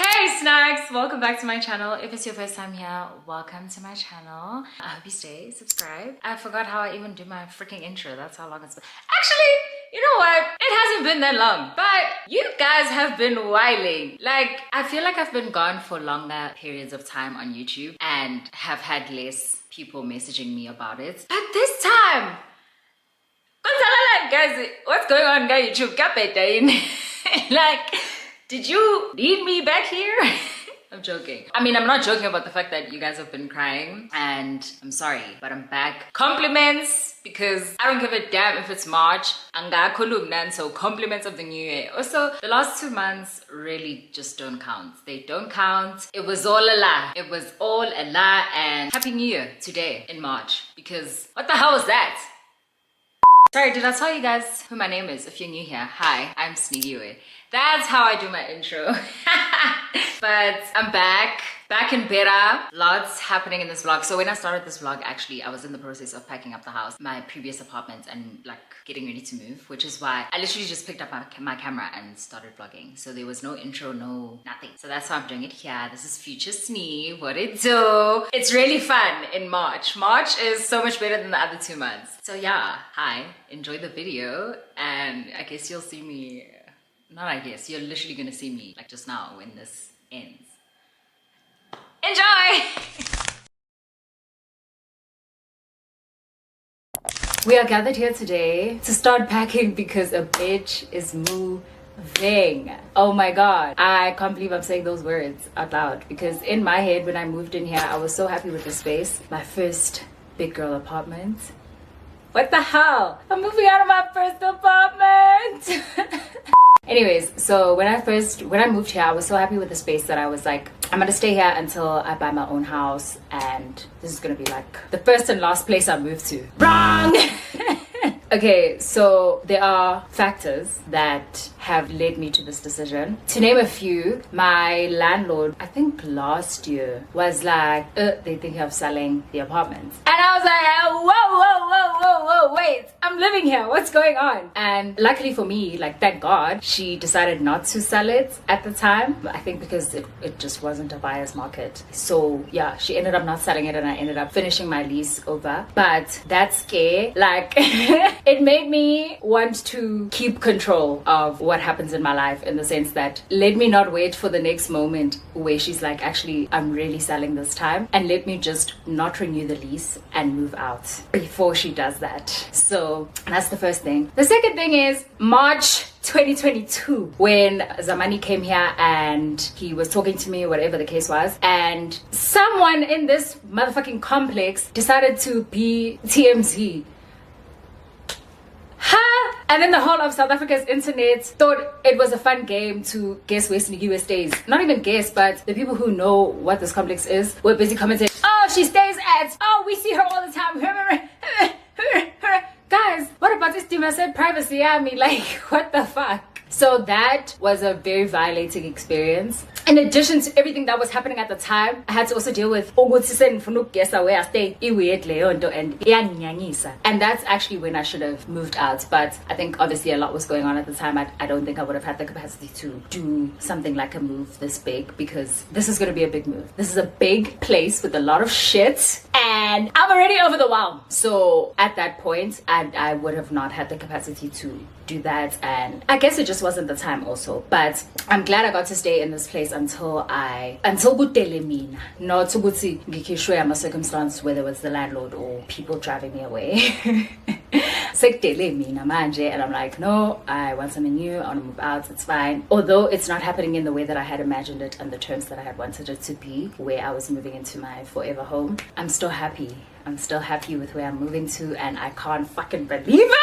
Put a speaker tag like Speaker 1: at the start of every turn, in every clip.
Speaker 1: Hey snacks, welcome back to my channel. If it's your first time here, welcome to my channel. I hope you stay, subscribe. I forgot how I even do my freaking intro. That's how long it's been. Actually, you know what? It hasn't been that long, but you guys have been whiling. Like, I feel like I've been gone for longer periods of time on YouTube and have had less people messaging me about it. But this time, guys, what's going on, guys? YouTube, like, did you need me back here? I'm joking. I mean, I'm not joking about the fact that you guys have been crying, and I'm sorry, but I'm back. Compliments, because I don't give a damn if it's March. So compliments of the new year. Also, the last 2 months really just don't count. They don't count. It was all a lie. It was all a lie, and Happy New Year today in March, because what the hell was that? Sorry, did I tell you guys who my name is? If you're new here, hi, I'm Sni Ep23. That's how I do my intro. But I'm back and better. Lots happening in this vlog. So when I started this vlog, actually, I was in the process of packing up the house, my previous apartment, and like getting ready to move, which is why I literally just picked up my camera and started vlogging. So there was no intro, no nothing. So that's why I'm doing it here. This is future Sni, what it do? It's really fun in March. March is so much better than the other 2 months. So yeah, hi, enjoy the video, and I guess you'll see me. Not I guess, you're literally gonna see me like just now when this ends. Enjoy! We are gathered here today to start packing because a bitch is moving. Oh my god, I can't believe I'm saying those words out loud, because in my head when I moved in here, I was so happy with the space. My first big girl apartment. What the hell? I'm moving out of my first apartment! Anyways, so when I moved here, I was so happy with the space that I was like, I'm gonna stay here until I buy my own house, and this is gonna be like the first and last place I move to. Wrong! Okay, so there are factors that have led me to this decision. To name a few, my landlord, I think last year, was like, they think of selling the apartment. And I was like, whoa, wait, I'm living here, what's going on? And luckily for me, like, thank God, she decided not to sell it at the time. I think because it just wasn't a buyer's market. So yeah, she ended up not selling it, and I ended up finishing my lease over. But that scare, like, it made me want to keep control of what happens in my life, in the sense that let me not wait for the next moment where she's like, actually, I'm really selling this time, and let me just not renew the lease and move out before she does that. So that's the first thing. The second thing is March 2022, when Zamani came here and he was talking to me, whatever the case was, and someone in this motherfucking complex decided to be TMZ. Huh? And then the whole of South Africa's internet thought it was a fun game to guess where Sni Ep23 stays. Not even guess, but the people who know what this complex is were busy commenting, oh, she stays at, oh, we see her all the time. Guys, what about this said privacy? I mean, like, what the fuck? So that was a very violating experience. In addition to everything that was happening at the time, I had to also deal with where I stay, and that's actually when I should have moved out. But I think obviously a lot was going on at the time. I don't think I would have had the capacity to do something like a move this big, because this is going to be a big move. This is a big place with a lot of shit, and I'm already over the wow. So at that point, I would have not had the capacity to do that, and I guess it just wasn't the time also. But I'm glad I got to stay in this place until kutele mina, not ukuthi ngikishwe ama circumstance, whether it's the landlord or people driving me away. Sekutele mina manje, and I'm like, no, I want something new, I want to move out, it's fine. Although it's not happening in the way that I had imagined it and the terms that I had wanted it to be, where I was moving into my forever home, I'm still happy. I'm still happy with where I'm moving to, and I can't fucking believe it!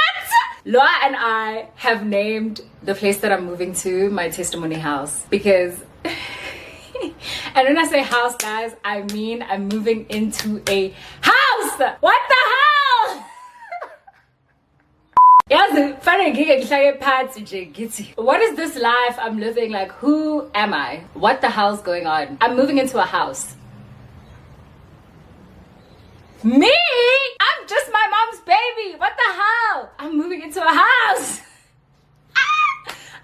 Speaker 1: Loa and I have named the place that I'm moving to my testimony house, because and when I say house, guys, I mean I'm moving into a house. What the hell? What is this life I'm living? Like, who am I? What the hell's going on? I'm moving into a house. Me? I'm just my mom's baby. What the hell? I'm moving into a house.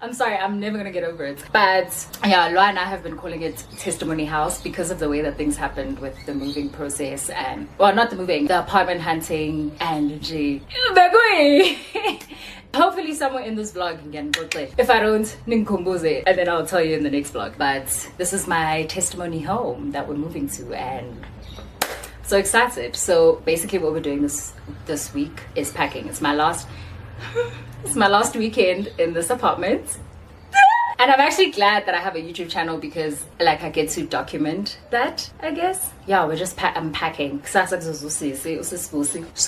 Speaker 1: I'm sorry, I'm never gonna get over it. But yeah, Loa and I have been calling it testimony house because of the way that things happened with the moving process and, well, not the moving, the apartment hunting and hopefully somewhere in this vlog can get it. If I don't, ninkumbuze, and then I'll tell you in the next vlog. But this is my testimony home that we're moving to, and so excited. So basically what we're doing this week is packing. It's my last weekend in this apartment. And I'm actually glad that I have a YouTube channel because like I get to document that, I guess. Yeah, we're just unpacking. She's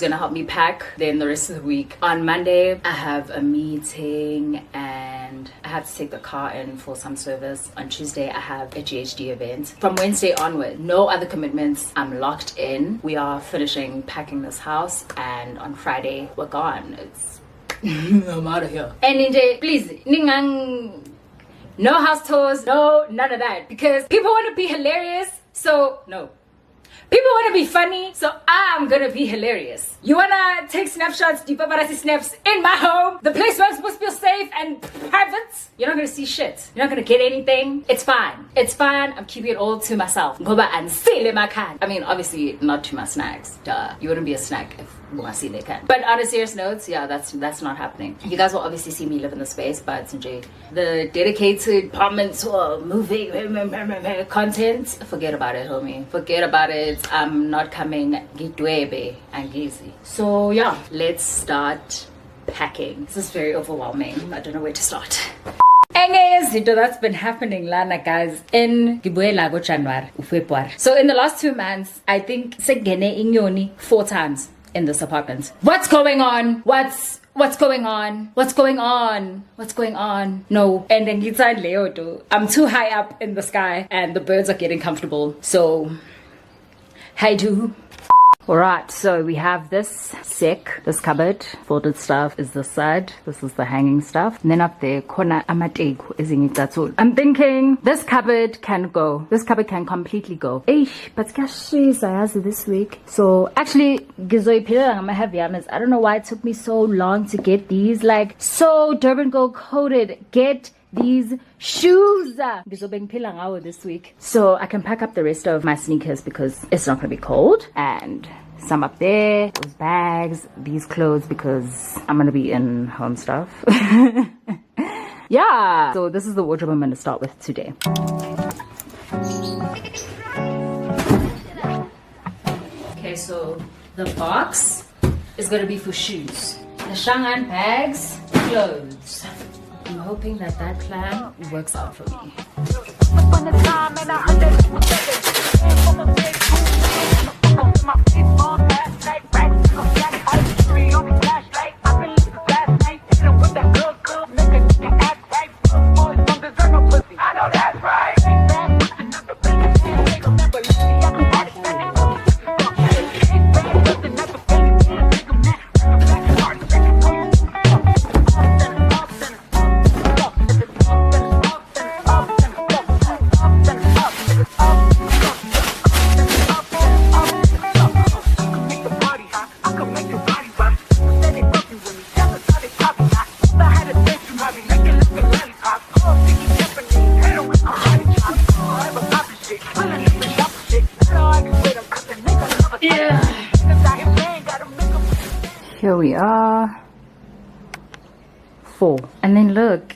Speaker 1: gonna help me pack then the rest of the week. On Monday, I have a meeting and I have to take the car in for some service. On Tuesday, I have a GHD event. From Wednesday onward, no other commitments. I'm locked in. We are finishing packing this house, and on Friday, we're gone. I'm out of here. And NJ, please, no house tours, no, none of that. Because people want to be hilarious, so no. People want to be funny, so I'm gonna be hilarious. You wanna take snapshots, deep paparazzi snaps in my home, the place where I'm supposed to feel safe and private? You're not gonna see shit. You're not gonna get anything. It's fine. It's fine. I'm keeping it all to myself. Go back and seal my can. I mean, obviously not to my snacks. Duh. You wouldn't be a snack if they can. But on a serious note, yeah, that's not happening. You guys will obviously see me live in the space, but the dedicated apartments or moving content, forget about it, homie. Forget about it. I'm not coming gitwebe and gizi. So yeah, let's start packing. This is very overwhelming. I don't know where to start. That's been happening, Lana, guys, in January, February. So in the last 2 months, I think Segene Inyoni 4 times in this apartment. What's going on? What's going on? What's going on? What's going on? No. And then Leodo. I'm too high up in the sky and the birds are getting comfortable. So, hi do. Alright, so we have this this cupboard. Folded stuff is this side. This is the hanging stuff. And then up there, kona amategu is in it. I'm thinking this cupboard can go. This cupboard can completely go. But this week. So actually, I don't know why it took me so long to get these. Like, so Durban Gold coated. Get these shoes this week, so I can pack up the rest of my sneakers because it's not gonna be cold, and some up there, those bags, these clothes because I'm gonna be in home stuff. Yeah, so this is the wardrobe I'm gonna start with today. Okay, so the box is gonna be for shoes, the Shanghai bags, clothes. I'm hoping that plan works out for me. Here we are, 4, and then look,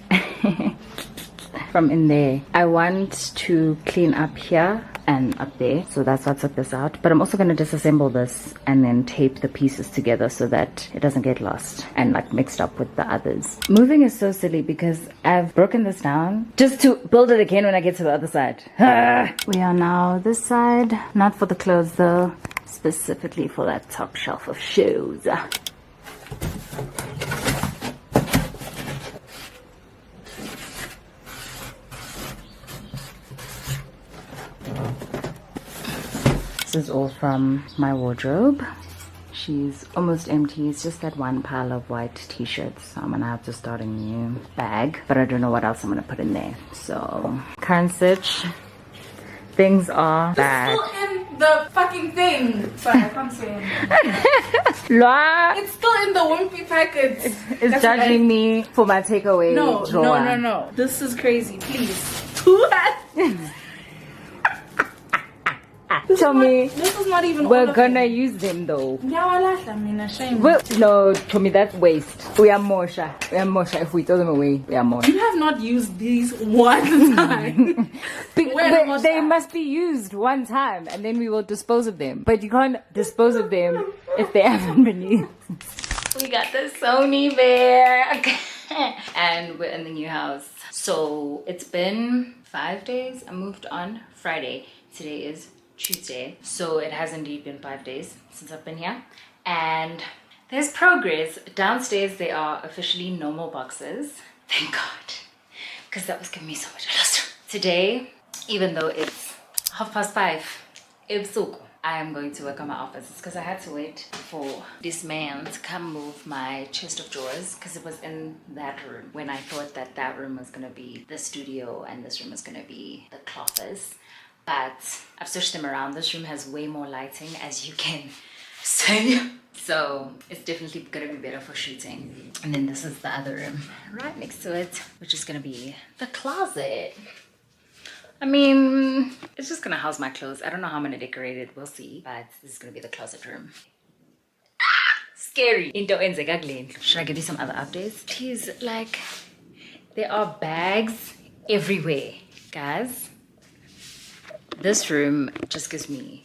Speaker 1: from in there, I want to clean up here and up there, so that's why I took this out. But I'm also going to disassemble this and then tape the pieces together so that it doesn't get lost and like mixed up with the others. Moving is so silly because I've broken this down just to build it again when I get to the other side. We are now this side, not for the clothes though, specifically for that top shelf of shoes. This is all from my wardrobe. She's almost empty. It's just that one pile of white t-shirts. So I'm gonna have to start a new bag, but I don't know what else I'm gonna put in there. So current sitch, things are bad.
Speaker 2: the fucking thing. Sorry, I can't say anything.
Speaker 1: Lwa
Speaker 2: It's still in the wimpy packet.
Speaker 1: is judging me for my takeaway drawer.
Speaker 2: No. This is crazy. Please.
Speaker 1: Tell me,
Speaker 2: This is not even.
Speaker 1: we're gonna use them though.
Speaker 2: Yeah, I mean, a shame.
Speaker 1: Well, no, to me that's waste. We are mosha. If we throw them away, we are mosha.
Speaker 2: You have not used these one time.
Speaker 1: But they must be used one time and then we will dispose of them. But you can't dispose of them if they haven't been used. We got the Sony bear. And we're in the new house. So it's been 5 days. I moved on Friday. Today is Tuesday. So it has indeed been 5 days since I've been here. And there's progress. Downstairs there are officially no more boxes. Thank God. Because that was giving me so much hassle. Today, even though it's 5:30, I am going to work on my office. It's because I had to wait for this man to come move my chest of drawers because it was in that room when I thought that that room was going to be the studio and this room was going to be the office. But I've switched them around. This room has way more lighting, as you can see. So it's definitely going to be better for shooting. And then this is the other room right next to it, which is going to be the closet. I mean, it's just gonna house my clothes. I don't know how I'm gonna decorate it, we'll see. But this is gonna be the closet room. Scary. Should I give you some other updates? Please, like, there are bags everywhere, guys. This room just gives me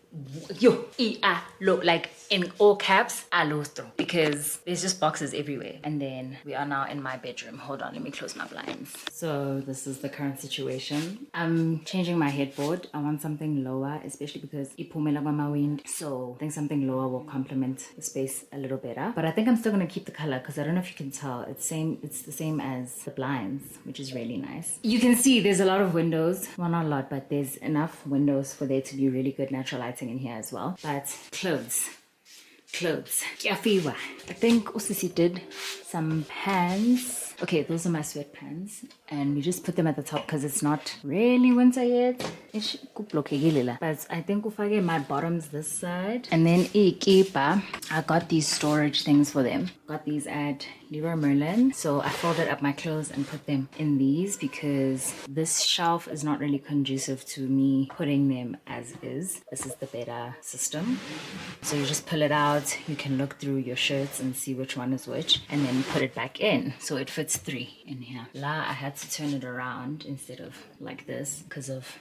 Speaker 1: like in all caps alostro, because there's just boxes everywhere. And then we are now in my bedroom. Hold on, let me close my blinds. So this is the current situation. I'm changing my headboard. I want something lower, especially because ipumela my wind. So I think something lower will complement the space a little better. But I think I'm still gonna keep the color because I don't know if you can tell. It's the same as the blinds, which is really nice. You can see there's a lot of windows. Well, not a lot, but there's enough windows for there to be really good natural lighting in here as well. But clothes. Kiafiwa. I think Usisi did some pants. Okay, those are my sweatpants. And we just put them at the top because it's not really winter yet. But I think ufage my bottoms this side. And then I got these storage things for them. Got these at Leroy Merlin. So I folded up my clothes and put them in these because this shelf is not really conducive to me putting them as is. This is the better system. So you just pull it out. You can look through your shirts and see which one is which. And then put it back in. So it fits 3 in here. I had to turn it around instead of like this because of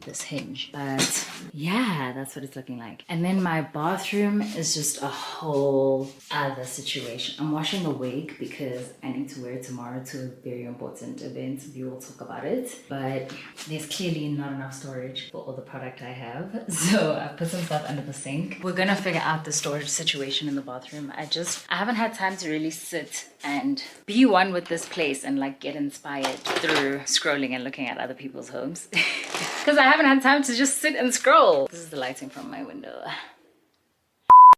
Speaker 1: this hinge. But yeah, that's what it's looking like. And then my bathroom is just a whole other situation. I'm washing a wig because I need to wear it tomorrow to a very important event. We will talk about it, but there's clearly not enough storage for all the product I have, so I put some stuff under the sink. We're gonna figure out the storage situation in the bathroom. I haven't had time to really sit and be one with this place and like get inspired through scrolling and looking at other people's homes. Because I haven't had time to just sit and scroll. This is the lighting from my window.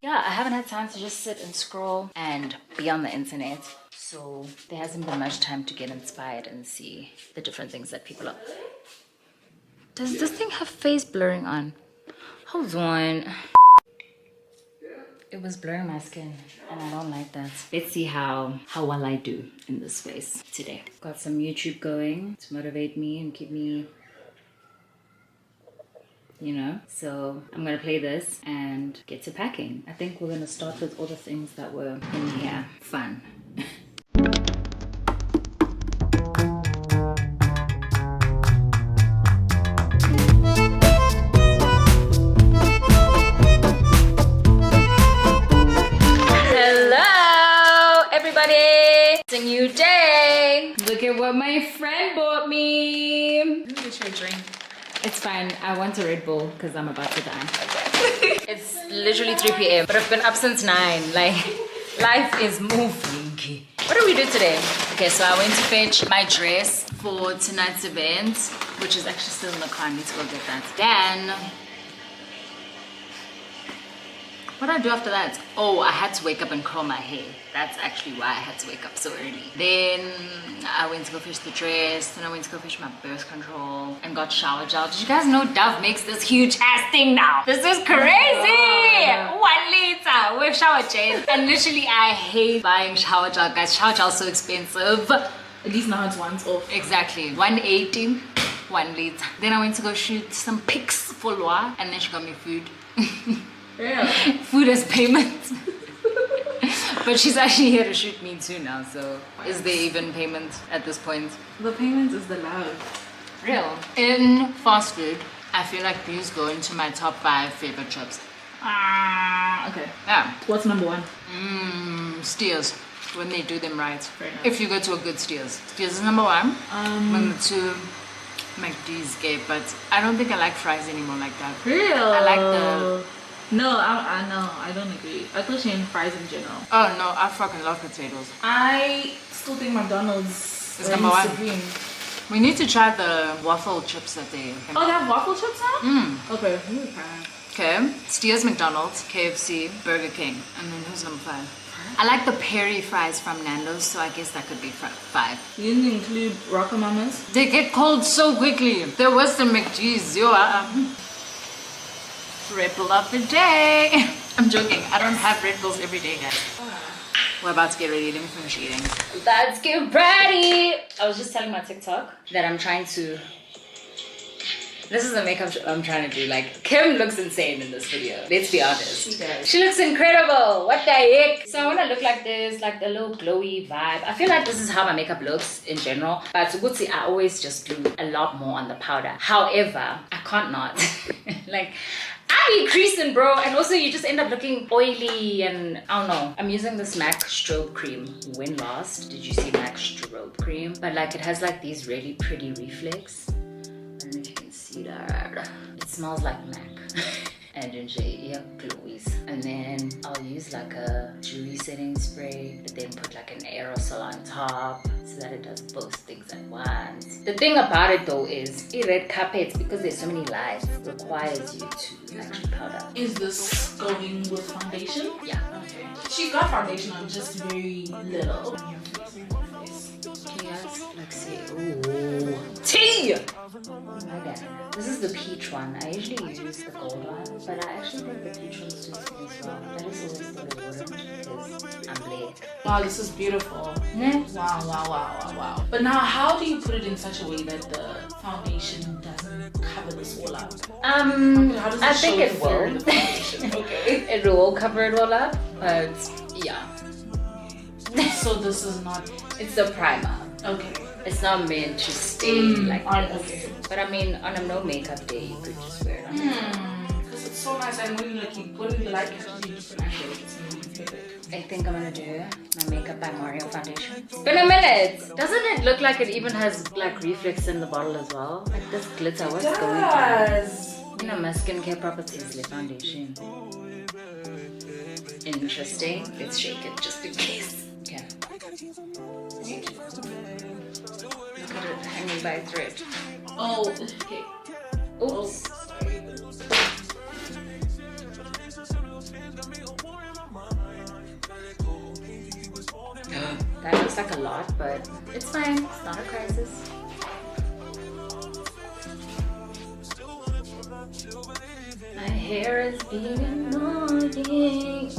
Speaker 1: Yeah, I haven't had time to just sit and scroll and be on the internet. So there hasn't been much time to get inspired and see the different things that people are. Does this thing have face blurring on? Hold on. It was blurring my skin and I don't like that. Let's see how well I do in this space today. Got some YouTube going to motivate me and keep me, you know. So I'm gonna play this and get to packing. I think we're gonna start with all the things that were in here. Fun. It's a new day. Look at what my friend bought me.
Speaker 2: Let me get you a drink.
Speaker 1: It's fine. I want a Red Bull because I'm about to die. Okay. It's literally 3 p.m. but I've been up since 9. Like, life is moving. What did we do today? Okay, so I went to fetch my dress for tonight's event, which is actually still in the car. I need to go get that. Then What did I do after that? Oh, I had to wake up and curl my hair. That's actually why I had to wake up so early. Then I went to go fetch the dress. Then I went to go fetch my birth control and got shower gel. Did you guys know Dove makes this huge ass thing now? This is crazy! 1 liter with shower gel. And literally I hate buying shower gel, guys. Shower gel is so expensive.
Speaker 2: At least now it's once off.
Speaker 1: Exactly. 180, 1 liter. Then I went to go shoot some pics for Loa and then she got me food.
Speaker 2: Yeah.
Speaker 1: Food as payment. But she's actually here to shoot me too now, so is there even payment at this point?
Speaker 2: The payment is the love.
Speaker 1: Real. In fast food, I feel like these go into my top 5 favorite chips.
Speaker 2: Okay.
Speaker 1: Yeah.
Speaker 2: What's number 1?
Speaker 1: Steers, when they do them right.
Speaker 2: Fair enough.
Speaker 1: If you go to a good Steers. Steers is number 1. Number 2, McD's gay, but I don't think I like fries anymore like that.
Speaker 2: Real?
Speaker 1: I like the...
Speaker 2: No, I don't agree. I thought she meant fries in general.
Speaker 1: Oh no, I fucking love potatoes.
Speaker 2: I still think McDonald's
Speaker 1: is number 1.
Speaker 2: supreme.
Speaker 1: We need to try the waffle chips that they...
Speaker 2: Oh, they have waffle chips now? Okay.
Speaker 1: Okay, Steers, McDonald's, KFC, Burger King, and then who's number 5? I like the peri fries from Nando's, so I guess that could be 5.
Speaker 2: You didn't include Rocker Mamas?
Speaker 1: They get cold so quickly. They're worse than McG's. Red Bull of the day. I'm joking. I don't have Red Bulls every day, guys. We're about to get ready. Let me finish eating. Let's get ready. I was just telling my TikTok that I'm trying to... This is the makeup I'm trying to do. Like, Kim looks insane in this video. Let's be honest.
Speaker 2: She does.
Speaker 1: She looks incredible. What the heck? So I want to look like this, like the little glowy vibe. I feel like this is how my makeup looks in general. But to Gutsi, I always just do a lot more on the powder. However, I can't not. Like, I be creasing, bro. And also, you just end up looking oily and I don't know. I'm using this MAC strobe cream. When last did you see MAC strobe cream? But like, it has like these really pretty reflex. I don't know if you can see that. It smells like MAC. And then glowies. And then I'll use like a dewy setting spray, but then put like an aerosol on top so that it does both things at once. The thing about it though is, red carpets, because there's so many lights, requires you to actually powder.
Speaker 2: Is this going with foundation?
Speaker 1: Yeah.
Speaker 2: Okay. She got foundation on just very little.
Speaker 1: Can you guys like see? Ooh. Tea! Oh my god. This is the peach one. I usually use the gold one, but I actually think the peach one suits me as well. I just always thought it wouldn't because I'm black.
Speaker 2: Wow, this is beautiful.
Speaker 1: Yeah.
Speaker 2: Wow. But now, how do you put it in such a way that the foundation doesn't cover this all up? How does it
Speaker 1: I think
Speaker 2: show
Speaker 1: it
Speaker 2: through
Speaker 1: will.
Speaker 2: the foundation? Okay.
Speaker 1: It will cover it all up, but yeah.
Speaker 2: So this is not...
Speaker 1: It's a primer.
Speaker 2: Okay.
Speaker 1: It's not meant to stay like
Speaker 2: on,
Speaker 1: this.
Speaker 2: okay.
Speaker 1: But I mean, on a no makeup day, you could just wear it on.
Speaker 2: Because it's so nice, and when like you put in the light, you just naturally it's perfect.
Speaker 1: I think I'm gonna do my Makeup by Mario foundation. It's been a minute! Doesn't it look like it even has like reflex in the bottle as well? Like this glitter, what's going on? You know, my skincare properties, the foundation. Interesting. Let's shake it just in case. Okay. Look at it hanging by a thread.
Speaker 2: Oh, okay.
Speaker 1: Oops. That looks like a lot, but it's fine. It's not a crisis. My hair is being annoying.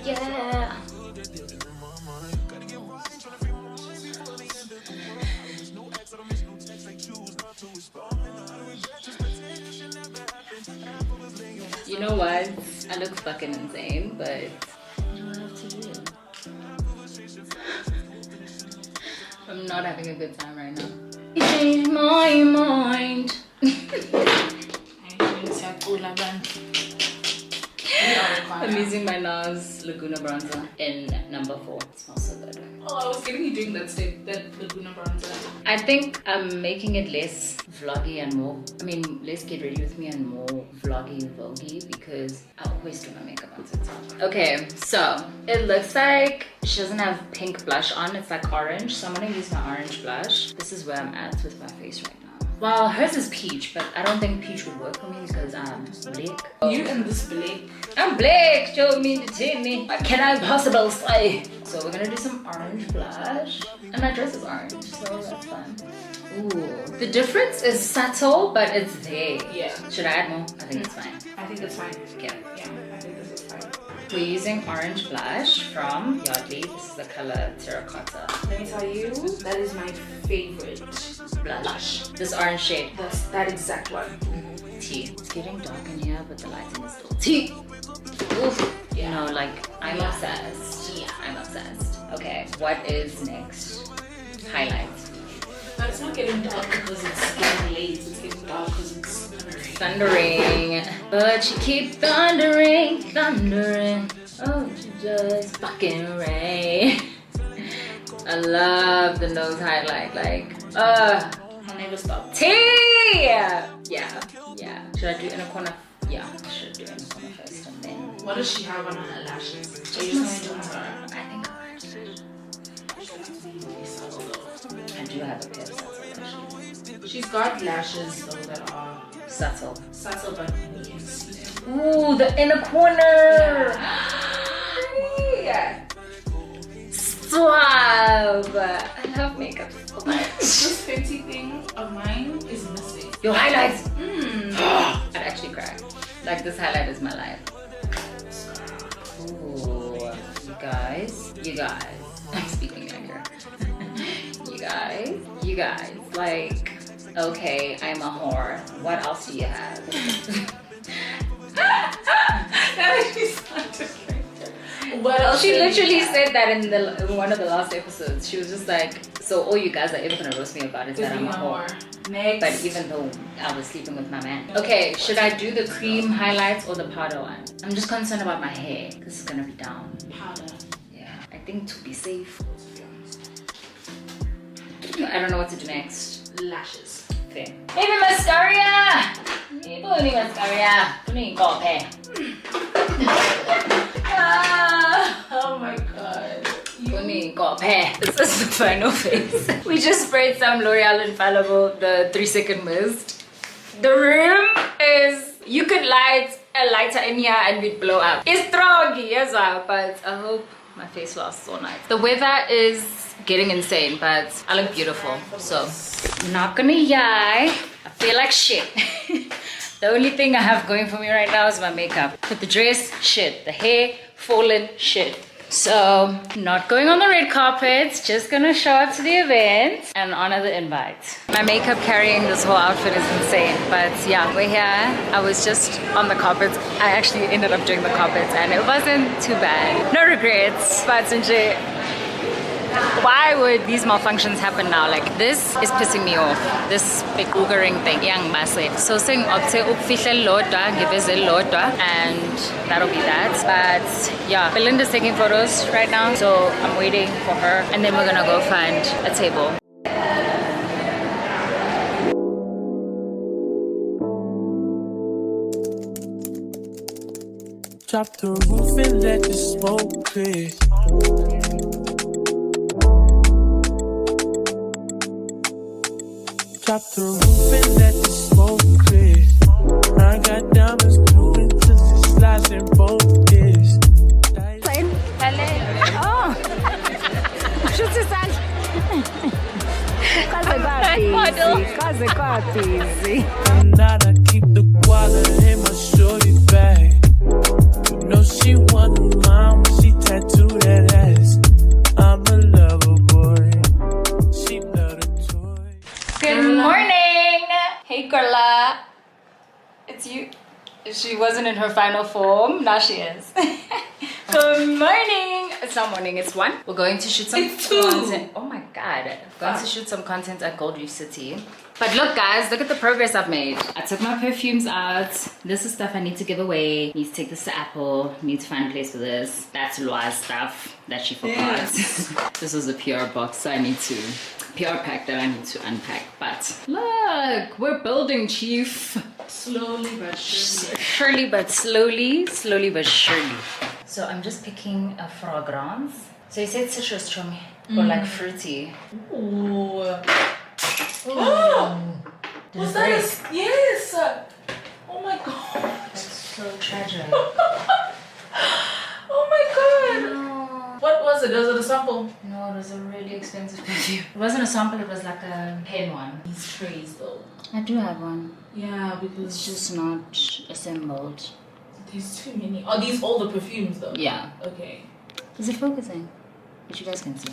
Speaker 1: Yeah. You know what? I look fucking insane, but I don't know what to do. I'm not having a good time right now. You changed my mind. I'm using my NARS Laguna bronzer in number 4. It smells so good.
Speaker 2: Oh, I was getting you doing that Laguna bronzer.
Speaker 1: I think I'm making it less vloggy and more, less get ready with me and more vloggy vloggy because I always do my makeup on TikTok. Okay, so it looks like she doesn't have pink blush on. It's like orange, so I'm gonna use my orange blush. This is where I'm at with my face right now. Well, hers is peach, but I don't think peach would work for me because I'm black.
Speaker 2: You and this black.
Speaker 1: I'm black, show me to tell me. What can I possibly say? So we're gonna do some orange blush. And my dress is orange, so that's fun. Ooh. The difference is subtle, but it's there.
Speaker 2: Yeah.
Speaker 1: Should I add more? I think it's fine.
Speaker 2: I think it's fine.
Speaker 1: Okay.
Speaker 2: Yeah, I think this is fine.
Speaker 1: We're using orange blush from Yardley. This is the color terracotta.
Speaker 2: Let me tell you, that is my favorite
Speaker 1: Blush. This orange shade.
Speaker 2: that exact one.
Speaker 1: Tea. It's getting dark in here, but the lighting is still tea. Oof.
Speaker 2: Yeah.
Speaker 1: You know, like, I'm obsessed.
Speaker 2: Yeah.
Speaker 1: I'm obsessed. Okay, what is next? Highlights.
Speaker 2: But it's not getting dark because it's getting late. It's getting dark because it's thundering.
Speaker 1: But you keep thundering, thundering. Oh, you just fucking rain. I love the nose highlight, like,
Speaker 2: I'll never stop.
Speaker 1: tea! Yeah. Should I do inner corner? Yeah, I should do inner corner first and then.
Speaker 2: What does she have on her lashes? So you're just going to do her.
Speaker 1: I think orange lashes. I do have a pair of subtle lashes.
Speaker 2: She's got lashes though that are
Speaker 1: Subtle.
Speaker 2: but you can see them.
Speaker 1: Ooh, the inner corner! Yeah. Suave! I love makeup so much.
Speaker 2: This Fenty thing of mine is missing.
Speaker 1: Your highlights! I'd actually cry. Like, this highlight is my life. Ooh, you guys. I'm speaking like her. you guys, like, okay, I'm a whore. What else do you have?
Speaker 2: That actually sounded like her. What else?
Speaker 1: She literally said that in one of the last episodes. She was just like, so all you guys are ever gonna roast me about is that I'm a whore.
Speaker 2: Next.
Speaker 1: But even though I was sleeping with my man. Okay, should I do the cream highlights or the powder one? I'm just concerned about my hair. This is gonna be down.
Speaker 2: Powder.
Speaker 1: Yeah, I think to be safe. I don't know what to do next.
Speaker 2: Lashes.
Speaker 1: Fair. Maybe mascara! Maybe mascara.
Speaker 2: Oh my god.
Speaker 1: This is the final face. We just sprayed some L'Oreal Infallible, the 3-second mist. The room is, you could light a lighter in here and we'd blow up. It's strong, yes, but I hope my face lasts all night. The weather is getting insane, but I look beautiful. So, not gonna lie, I feel like shit. The only thing I have going for me right now is my makeup. But the dress, shit. The hair, fallen, shit. So, not going on the red carpet, just gonna show up to the event and honor the invite. My makeup carrying this whole outfit is insane, but yeah, we're here. I was just on the carpet. I actually ended up doing the carpet and it wasn't too bad. No regrets, but Sinje, why would these malfunctions happen now? Like, this is pissing me off. This big oogering thing. Yang massive. So saying opte ukfihle lodwa, ngiveze lodwa, and that'll be that. But yeah, Belinda's taking photos right now, so I'm waiting for her, and then we're gonna go find a table.
Speaker 3: Drop the roof and let the smoke clear. Drop the roof and let the smoke clear. I got diamonds glued into the slides and both ears.
Speaker 1: Oh!
Speaker 3: I'm not, I keep the guala in my shorty bag. You know she want a mom, she tattooed that ass. I'm a lover boy, she love the toy.
Speaker 1: Good morning! Hey Carla! It's you. She wasn't in her final form, now she is. Good morning! It's not morning, it's 1. We're going to shoot some content. Oh my god. We're going to shoot some content at Gold Reef City. But look guys, look at the progress I've made. I took my perfumes out. This is stuff I need to give away. Need to take this to Apple. Need to find a place for this. That's Loa's stuff that she forgot. Yes. This was a PR box, so I need to PR pack that I need to unpack. But look, we're building, chief.
Speaker 2: Slowly but surely.
Speaker 1: Surely but slowly, slowly but surely. So I'm just picking a fragrance. So you said citrus chomi or like fruity.
Speaker 2: Ooh.
Speaker 1: Oh. Did
Speaker 2: Was
Speaker 1: it
Speaker 2: that
Speaker 1: break?
Speaker 2: yes. Oh my god.
Speaker 1: That's so tragic.
Speaker 2: Oh my god.
Speaker 1: No.
Speaker 2: What was it? Was it a sample?
Speaker 1: No, it was a really expensive perfume. It wasn't a sample, it was like a pen one.
Speaker 2: These trays though.
Speaker 1: I do have one.
Speaker 2: Yeah, because
Speaker 1: It's just not assembled.
Speaker 2: there's too many. Are these all the perfumes though?
Speaker 1: Yeah.
Speaker 2: Okay.
Speaker 1: Is it focusing? But you guys can see.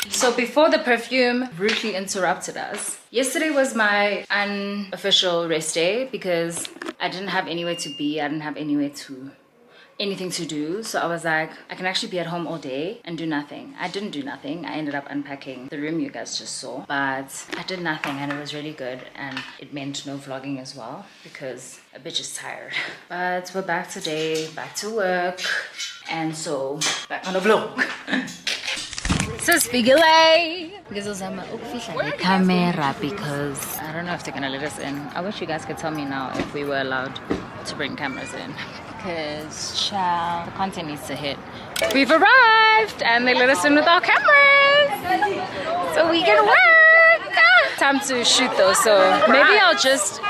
Speaker 1: So before the perfume rudely interrupted us, yesterday was my unofficial rest day because I didn't have anywhere to be. I didn't have anything to do. So I was like, I can actually be at home all day and do nothing. I didn't do nothing. I ended up unpacking the room you guys just saw, but I did nothing and it was really good, and it meant no vlogging as well because a bitch is tired. But we're back today, back to work, and so back on the vlog. So Spiggle, because I'm the camera because I don't know if they're gonna let us in. I wish you guys could tell me now if we were allowed to bring cameras in, because child, the content needs to hit. We've arrived and they let us in with our cameras so we can work. Time to shoot though, so maybe I'll just,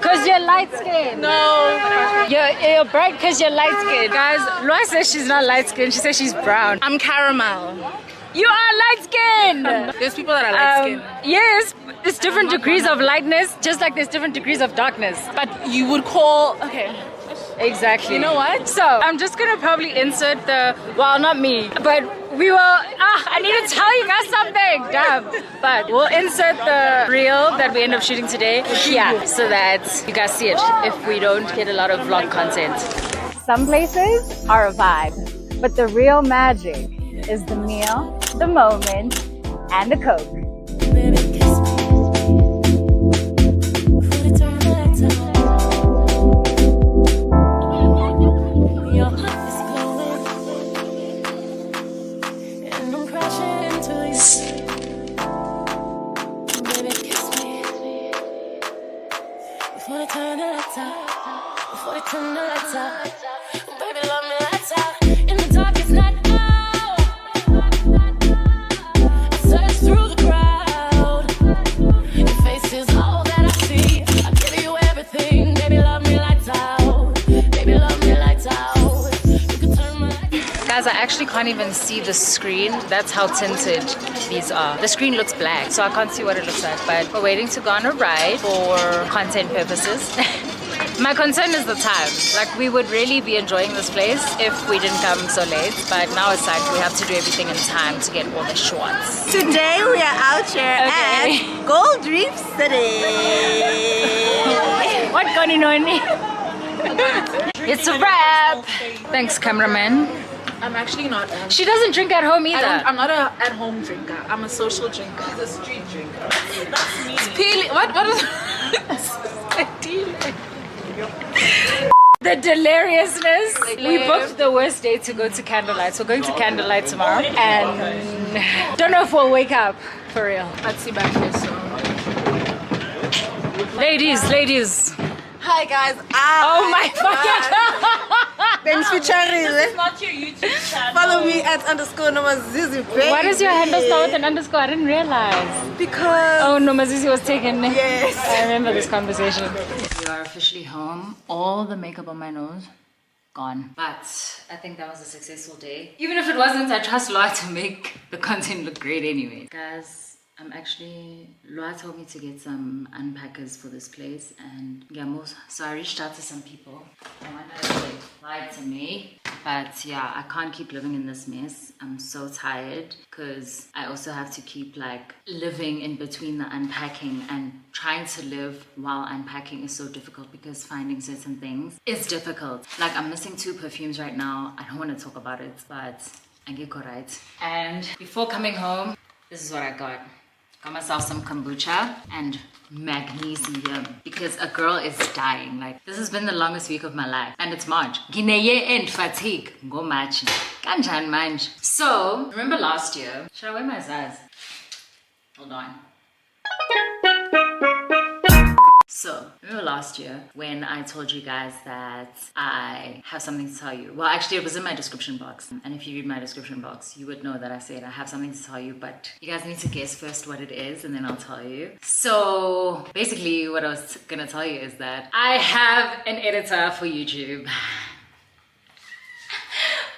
Speaker 1: cause you're light skinned.
Speaker 2: No.
Speaker 1: You're bright cause you're light skinned. Guys, Loa says she's not light skinned, she says she's brown.
Speaker 2: I'm caramel.
Speaker 1: You are light skinned.
Speaker 2: There's people that are light skinned.
Speaker 1: Yes, there's different degrees of lightness, just like there's different degrees of darkness.
Speaker 2: But you would call
Speaker 1: Exactly.
Speaker 2: You know what?
Speaker 1: So I'm just gonna probably insert the, well, not me, but we will, I need to tell you guys something, damn. But we'll insert the reel that we end up shooting today here so that you guys see it if we don't get a lot of vlog content. Some places are a vibe, but the real magic is the meal, the moment, and the Coke.
Speaker 3: Baby, kiss me. Before they turn the lights out. Your heart is glowing, and I'm crashing into you. Baby, kiss me. Before they turn the lights out. Before they turn the lights out. Baby, love me lights out. In the darkest night. Through the crowd, your face is all that I see. I give you everything, baby, love me lights out. Baby, love me lights out. You can turn my lights.
Speaker 1: Guys, I actually can't even see the screen. That's how tinted these are. The screen looks black, so I can't see what it looks like. But we're waiting to go on a ride for content purposes. My concern is the time. Like, we would really be enjoying this place if we didn't come so late. But now it's like we have to do everything in time to get all the shots.
Speaker 4: Today we are out here
Speaker 1: Okay.
Speaker 4: at Gold Reef City.
Speaker 1: What going on? It's a wrap. Thanks, cameraman.
Speaker 2: I'm actually not.
Speaker 1: She doesn't drink at home either.
Speaker 2: I'm not a at-home drinker. I'm a social drinker. She's a street drinker. That's me. Peeling. What is?
Speaker 1: The deliriousness. We booked the worst day to go to Candlelight. So we're going to Candlelight tomorrow. And don't know if we'll wake up. For real.
Speaker 2: Let's see back here. So.
Speaker 1: Ladies.
Speaker 4: Hi guys.
Speaker 1: Oh my fucking god.
Speaker 4: Thanks for chatting.
Speaker 2: Not your YouTube channel.
Speaker 4: Follow me at _Nomazizi.
Speaker 1: Why does your handle start with an underscore? I didn't realize.
Speaker 4: Because
Speaker 1: Oh no, Mazizi was taken.
Speaker 4: yes.
Speaker 1: I remember this conversation. We are officially home. All the makeup on my nose gone. But I think that was a successful day. Even if it wasn't, I trust Loa to make the content look great anyway. Guys, I'm actually, Loa told me to get some unpackers for this place, and so I reached out to some people. I wonder if they replied to me. But yeah, I can't keep living in this mess. I'm so tired because I also have to keep like living in between the unpacking, and trying to live while unpacking is so difficult because finding certain things is difficult. Like, I'm missing 2 perfumes right now. I don't want to talk about it, but I get right. And before coming home, this is what I got. Got myself some kombucha and magnesium because a girl is dying. Like, this has been the longest week of my life, and it's March. Gineye fatigue. Go March. Kanjan manj. So, remember last year? Should I wear my Zaz? Hold on. So, remember last year when I told you guys that I have something to tell you? Well, actually, it was in my description box. And if you read my description box, you would know that I said I have something to tell you, but you guys need to guess first what it is and then I'll tell you. So, basically, what I was gonna tell you is that I have an editor for YouTube.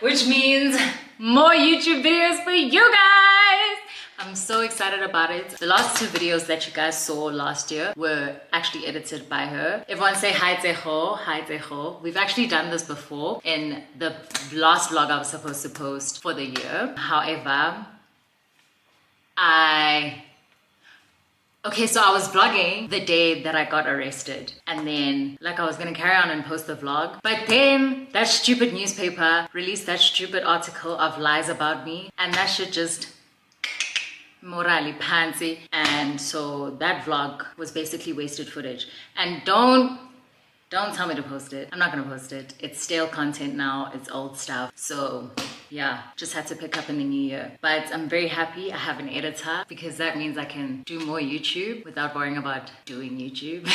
Speaker 1: Which means more YouTube videos for you guys. I'm so excited about it. The last 2 videos that you guys saw last year were actually edited by her. Everyone say hi Teho, hi Teho. We've actually done this before in the last vlog I was supposed to post for the year. However, so I was vlogging the day that I got arrested, and then like I was gonna carry on and post the vlog, but then that stupid newspaper released that stupid article of lies about me, and that shit just morally pansy, and so that vlog was basically wasted footage. And don't tell me to post it. I'm not gonna post it. It's stale content now, it's old stuff. So yeah, just had to pick up in the new year. But I'm very happy I have an editor, because that means I can do more YouTube without worrying about doing YouTube.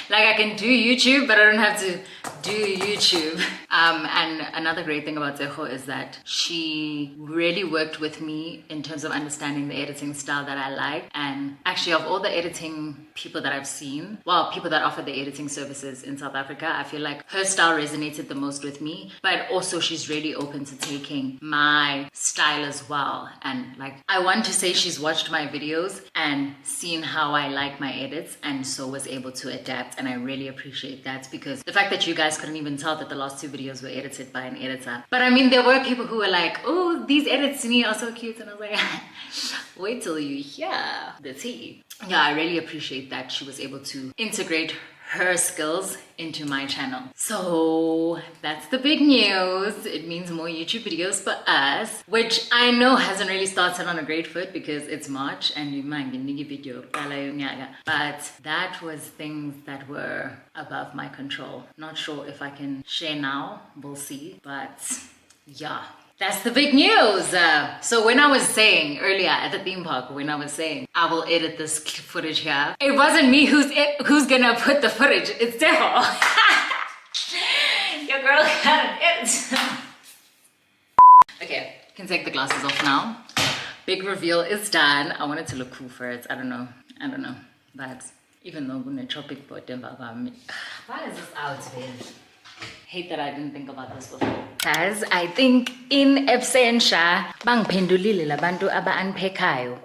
Speaker 1: Like I can do YouTube, but I don't have to do YouTube. And another great thing about Zeho is that she really worked with me in terms of understanding the editing style that I like. And actually, of all the editing people that I've seen, well, people that offer the editing services in South Africa, I feel like her style resonated the most with me. But also she's really open to taking my style as well. And like, I want to say she's watched my videos and seen how I like my edits, and so was able to adapt. And I really appreciate that, because the fact that you guys couldn't even tell that the last 2 videos were edited by an editor. But I mean, there were people who were like, oh, these edits Sni are so cute. And I was like, wait till you hear the tea. Yeah, I really appreciate that she was able to integrate her skills into my channel. So that's the big news. It means more YouTube videos for us, which I know hasn't really started on a great foot because it's March and you might get a video. But that was things that were above my control. Not sure if I can share now, we'll see. But yeah, that's the big news. So when I was saying earlier at the theme park, when I was saying I will edit this footage here, it wasn't me who's gonna put the footage. It's Deho. Your girl can't edit. Okay, can take the glasses off now. Big reveal is done. I wanted to look cool for it. I don't know. But even though I'm gonna chopping for Denver, why is this out, babe? Hate that I didn't think about this before. Guys, I think in absentia, bangiphendulile labantu aba-unpackayo.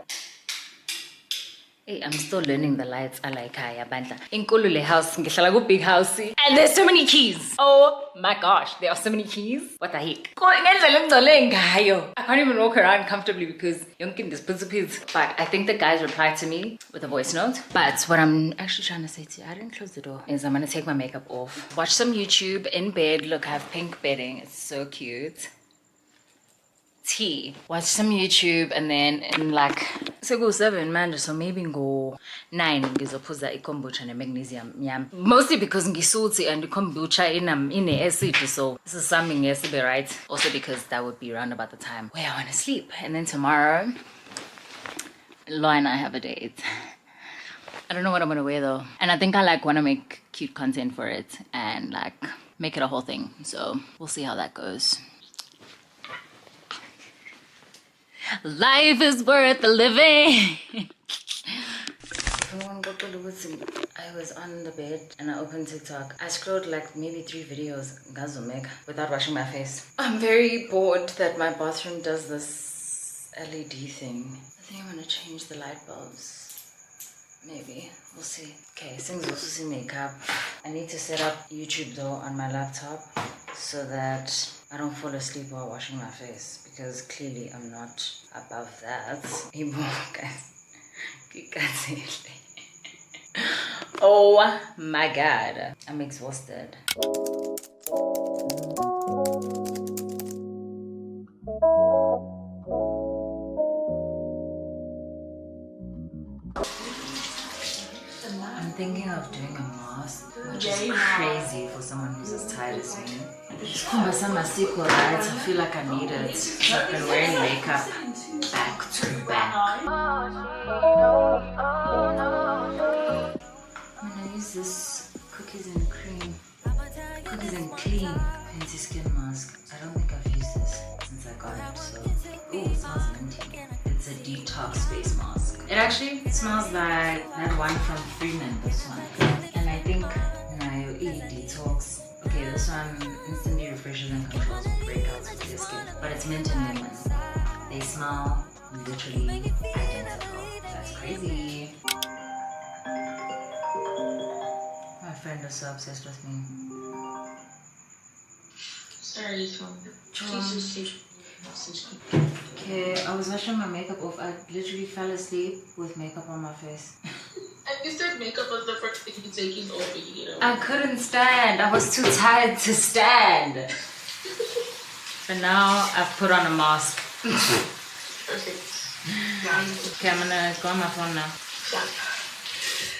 Speaker 1: Hey, I'm still learning the lights. I like high bandla. Inkulu le house, ngihlala ku big house, and there's so many keys. Oh my gosh, there are so many keys. What the heck? I can't even walk around comfortably because yonkin disappears. But I think the guys replied to me with a voice note. But what I'm actually trying to say to you, I didn't close the door, is I'm gonna take my makeup off, watch some YouTube in bed. Look, I have pink bedding. It's so cute. Tea, watch some YouTube, and then in like go 7 manje, so maybe go 9 ngizophuza ikombucha ne-magnesium yami, mostly because ngisuthi and ikombucha ine acid, so this is something yes to be right. Also because that would be around about the time where I want to sleep. And then tomorrow Lo and I have a date. I don't know what I'm gonna wear though, and I think I like want to make cute content for it and like make it a whole thing, so we'll see how that goes. Life is worth the living. I was on the bed and I opened TikTok. I scrolled like maybe 3 videos without washing my face. I'm very bored that my bathroom does this LED thing. I think I'm gonna change the light bulbs. Maybe. We'll see. Okay, things also see makeup. I need to set up YouTube though on my laptop so that I don't fall asleep while washing my face, because clearly I'm not above that. Oh my god, I'm exhausted. I'm thinking of doing a mask, which is crazy for someone who's as tired as me. I feel like I need it. So I've been wearing makeup back to back. this? Cookies and cream. Cookies and clean fancy skin mask. I don't think I've used this since I got it, so... Ooh, it smells minty. It's a detox face mask. It actually smells like that one from Freeman, this one. And I think, no, detox. Okay, this one instantly refreshes and controls breakouts with your skin. But it's mint and lemon. They smell literally identical. That's crazy. My friend is so obsessed with me.
Speaker 2: Sorry,
Speaker 1: Okay, I was washing my makeup off. I literally fell asleep with makeup on my face.
Speaker 2: And you said makeup was the first thing you taking over, you know?
Speaker 1: I couldn't stand. I was too tired to stand. But now I've put on a mask.
Speaker 2: Perfect.
Speaker 1: Okay, I'm gonna go on my phone now.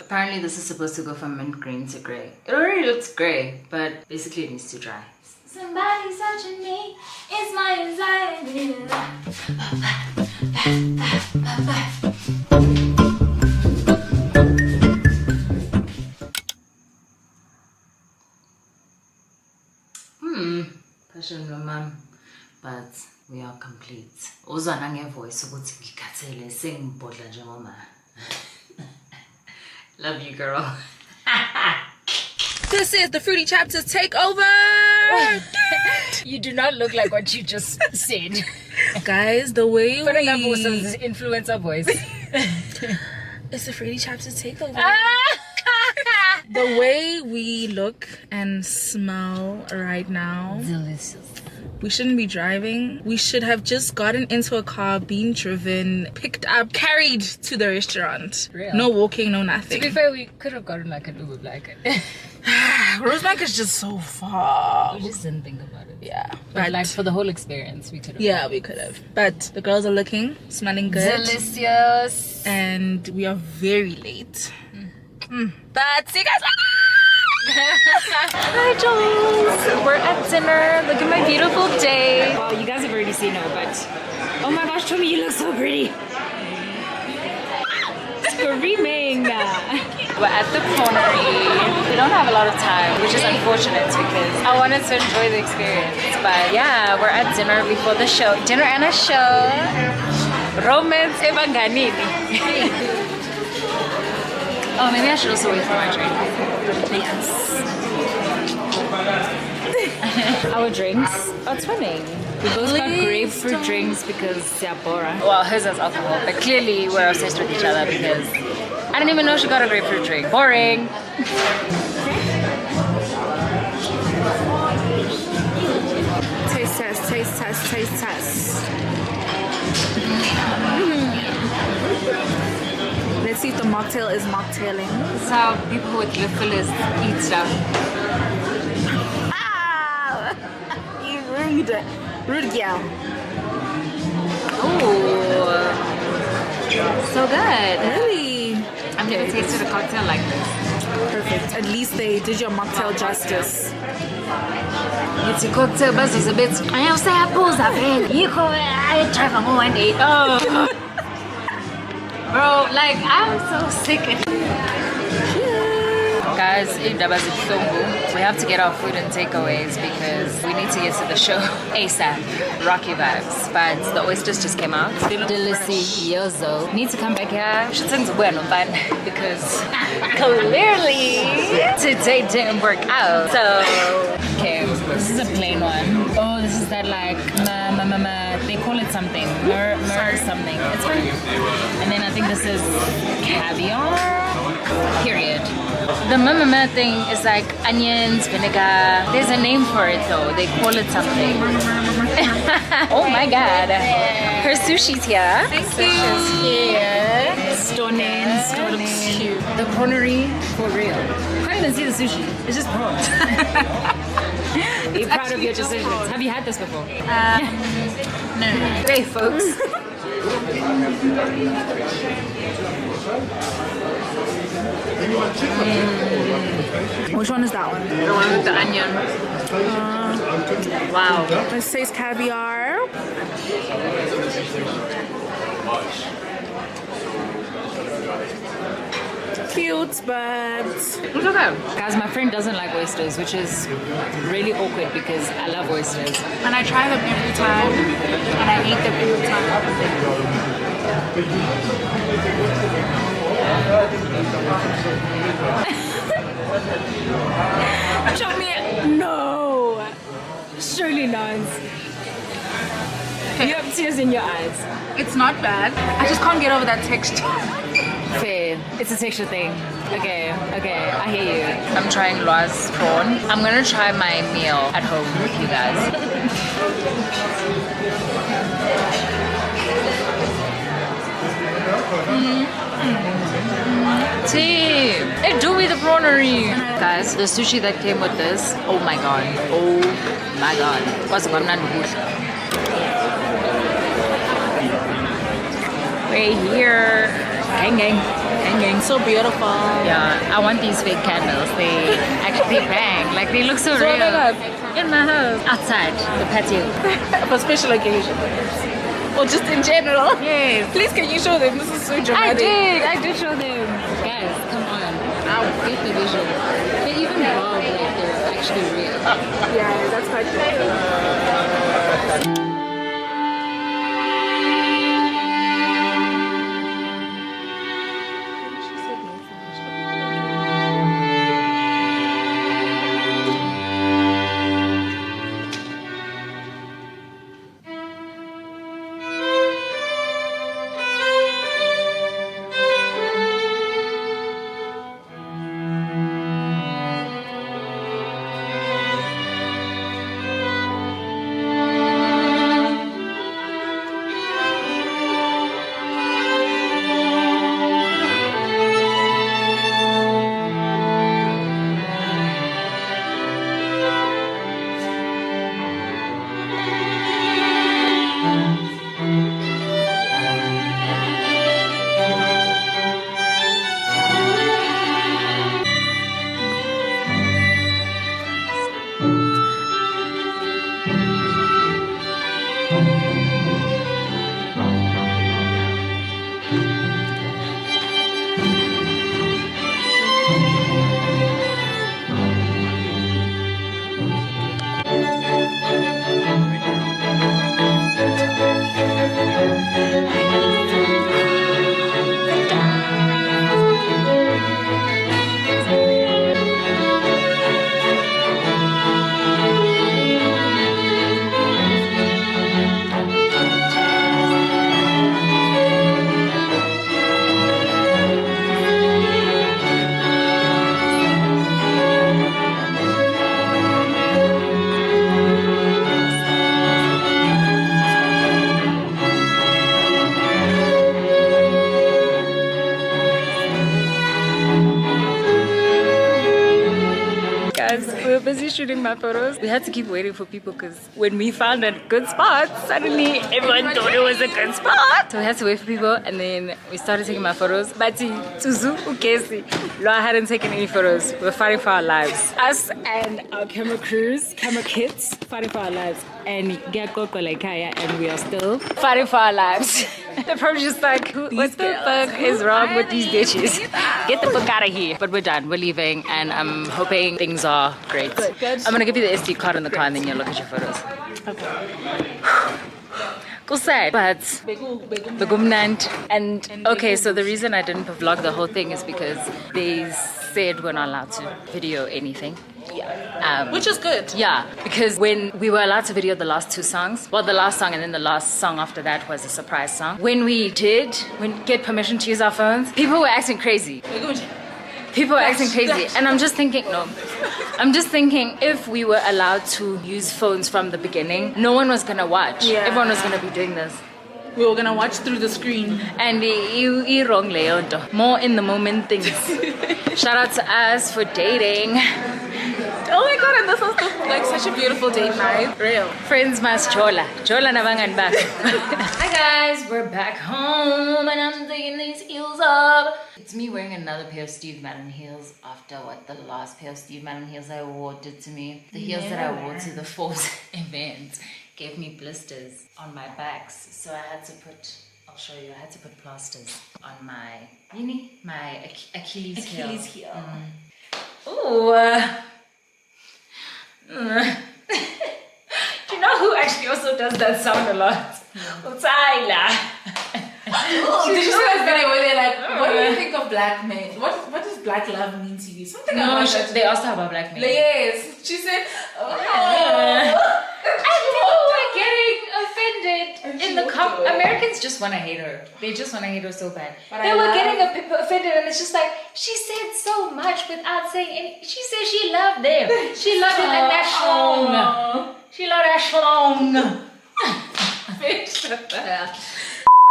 Speaker 1: Apparently this is supposed to go from mint green to grey. It already looks grey, but basically it needs to dry. Somebody's touching me, it's my anxiety. Passion no ma'am, but we are complete. Uzwana ngevoice ukuthi ngikhathele sengibhodla njengoma. Love you, girl.
Speaker 2: This is the Fruity Chapters takeover.
Speaker 1: You do not look like what you just said.
Speaker 2: Guys, the way
Speaker 1: But I got some influencer voice.
Speaker 2: it's the Fruity Chapters takeover. The way we look and smell right now.
Speaker 1: Delicious.
Speaker 2: We shouldn't be driving. We should have just gotten into a car, been driven, picked up, carried to the restaurant.
Speaker 1: Real.
Speaker 2: No walking, no
Speaker 1: To
Speaker 2: nothing.
Speaker 1: be fair, we could have gotten like an Uber Black.
Speaker 2: Rosebank is just so far.
Speaker 1: We just didn't think about it.
Speaker 2: Yeah.
Speaker 1: But like for the whole experience, we could have.
Speaker 2: Yeah, we could have. But the girls are looking, smelling good.
Speaker 1: Delicious.
Speaker 2: And we are very late. But see you guys later!
Speaker 1: Hi, Jules. We're at dinner. Look at my beautiful day. Well, you guys have already seen her, but oh my gosh, Tommy, you look so pretty. Screaming. We're at the cornery. We don't have a lot of time, which is unfortunate because I wanted to enjoy the experience. But yeah, we're at dinner before the show. Dinner and a show. Romance Evanganini. Oh, maybe I should also wait for my drink. Yes. Our drinks are twinning. We both got grapefruit drinks because Siabora. Well, hers has alcohol, but clearly we're obsessed with each other because I didn't even know she got a grapefruit drink. Boring.
Speaker 2: Taste test, taste test, taste test. Let's see if the mocktail is mocktailing.
Speaker 1: This is how people with lip fillers eat stuff.
Speaker 2: Ah! You rude. Rude gal.
Speaker 1: Ooh. So good.
Speaker 2: Really?
Speaker 1: I've never tasted a cocktail like this.
Speaker 2: Perfect. At least they did your mocktail justice.
Speaker 1: It's a cocktail, but it's a bit. I have to have pools of it. You go, I try for one day. Oh. Bro, like, I'm so sick. Guys, we have to get our food and takeaways because we need to get to the show ASAP. Rocky vibes. But the oysters just came out. Delicioso. Need to come back here. Should sing bueno, but because clearly today didn't work out. So, okay, this is a plain one. Oh, this is that like, they call it something. Mer something. It's fine. And then I think this is caviar. Period. The mama thing is like onions, vinegar. There's a name for it though. They call it something. Oh my god. Her sushi's here. Thank you. Sushi's here. Stunning. Looks cute. The cornery for real. I can't even see the sushi. It's just prawns. Be proud of your decisions. Have you had this before? No. Hey folks.
Speaker 2: Which one is that one?
Speaker 1: The one with the onion. Wow.
Speaker 2: Let's taste caviar.
Speaker 4: cute, but
Speaker 1: It's okay. Guys, my friend doesn't like oysters, which is really awkward because I love oysters.
Speaker 2: And I try them every time, and I hate them every time.
Speaker 1: Show me. No. Surely not. You have tears in your eyes.
Speaker 2: It's not bad. I just can't get over that texture.
Speaker 1: Fair. It's a texture thing. Okay, I hear you. I'm trying Loa's prawn. I'm gonna try my meal at home with you guys. Tea! Hey, do me the prawnery! Guys, the sushi that came with this, oh my god. Oh my god. We're here. Gang gang.
Speaker 2: So beautiful.
Speaker 1: Yeah, I want these fake candles. They actually bang. Like they look so real.
Speaker 2: where they live?
Speaker 1: In my house. Outside the patio.
Speaker 2: For special occasions. Or just in general.
Speaker 1: Yes.
Speaker 2: Please, can you show them? This is so dramatic.
Speaker 1: I did show them. Guys, come on. I'll get the visual. They even vlog like they're actually real.
Speaker 2: Yeah, that's quite cool.
Speaker 1: We were busy shooting my photos. We had to keep waiting for people because when we found a good spot, suddenly everyone thought it was a good spot. So we had to wait for people and then we started taking my photos. But Tuzu, Ukesi, Loa hadn't taken any photos. We were fighting for our lives. Us and our camera kids, fighting for our lives. And Gyakoko like Kaya, and we are still fighting for our lives. They're probably just like, what the fuck is wrong with these bitches? Get the fuck out of here. But we're done. We're leaving, and I'm hoping things are great.
Speaker 2: Good.
Speaker 1: I'm gonna give you the SD card in the car, and then you'll look at your photos.
Speaker 2: Okay.
Speaker 1: Cool sad, but Begumnant. And okay, so the reason I didn't vlog the whole thing is because they said we're not allowed to video anything.
Speaker 2: Yeah. Which is good.
Speaker 1: Yeah, because when we were allowed to video the last two songs, well, the last song and then the last song after that was a surprise song. When we get permission to use our phones, people were acting crazy. People were acting crazy. And I'm just thinking, if we were allowed to use phones from the beginning, no one was gonna watch.
Speaker 2: Yeah.
Speaker 1: Everyone was gonna be doing this.
Speaker 2: We were gonna watch through the screen.
Speaker 1: And you wrong, Leonto. More in the moment things. Shout out to us for dating.
Speaker 2: Oh my god, and this was like such a beautiful date night. Real.
Speaker 1: Friends mas chola. Chola na bangan back. Hi guys, we're back home and I'm taking these heels off. It's me wearing another pair of Steve Madden heels after what the last pair of Steve Madden heels I wore did to me. The heels that I wore to the Force event gave me blisters on my backs, so I had to put I'll show you. I had to put plasters on my Achilles heel.
Speaker 2: Achilles heel.
Speaker 1: Ooh. Do you know who actually also does that sound a lot? Tyler.
Speaker 2: Did you see that video where they're like, what do you think of black men? What does black love mean to you? Something
Speaker 1: No,
Speaker 2: like that.
Speaker 1: they asked her about black men.
Speaker 2: Yes. She said, oh.
Speaker 1: And people were getting offended in the Americans just want to hate her. They just want to hate her so bad.
Speaker 2: But
Speaker 1: they were getting offended, and it's just like, she said so much without saying any. She said she loved them. She loved them and that schlong. She loved that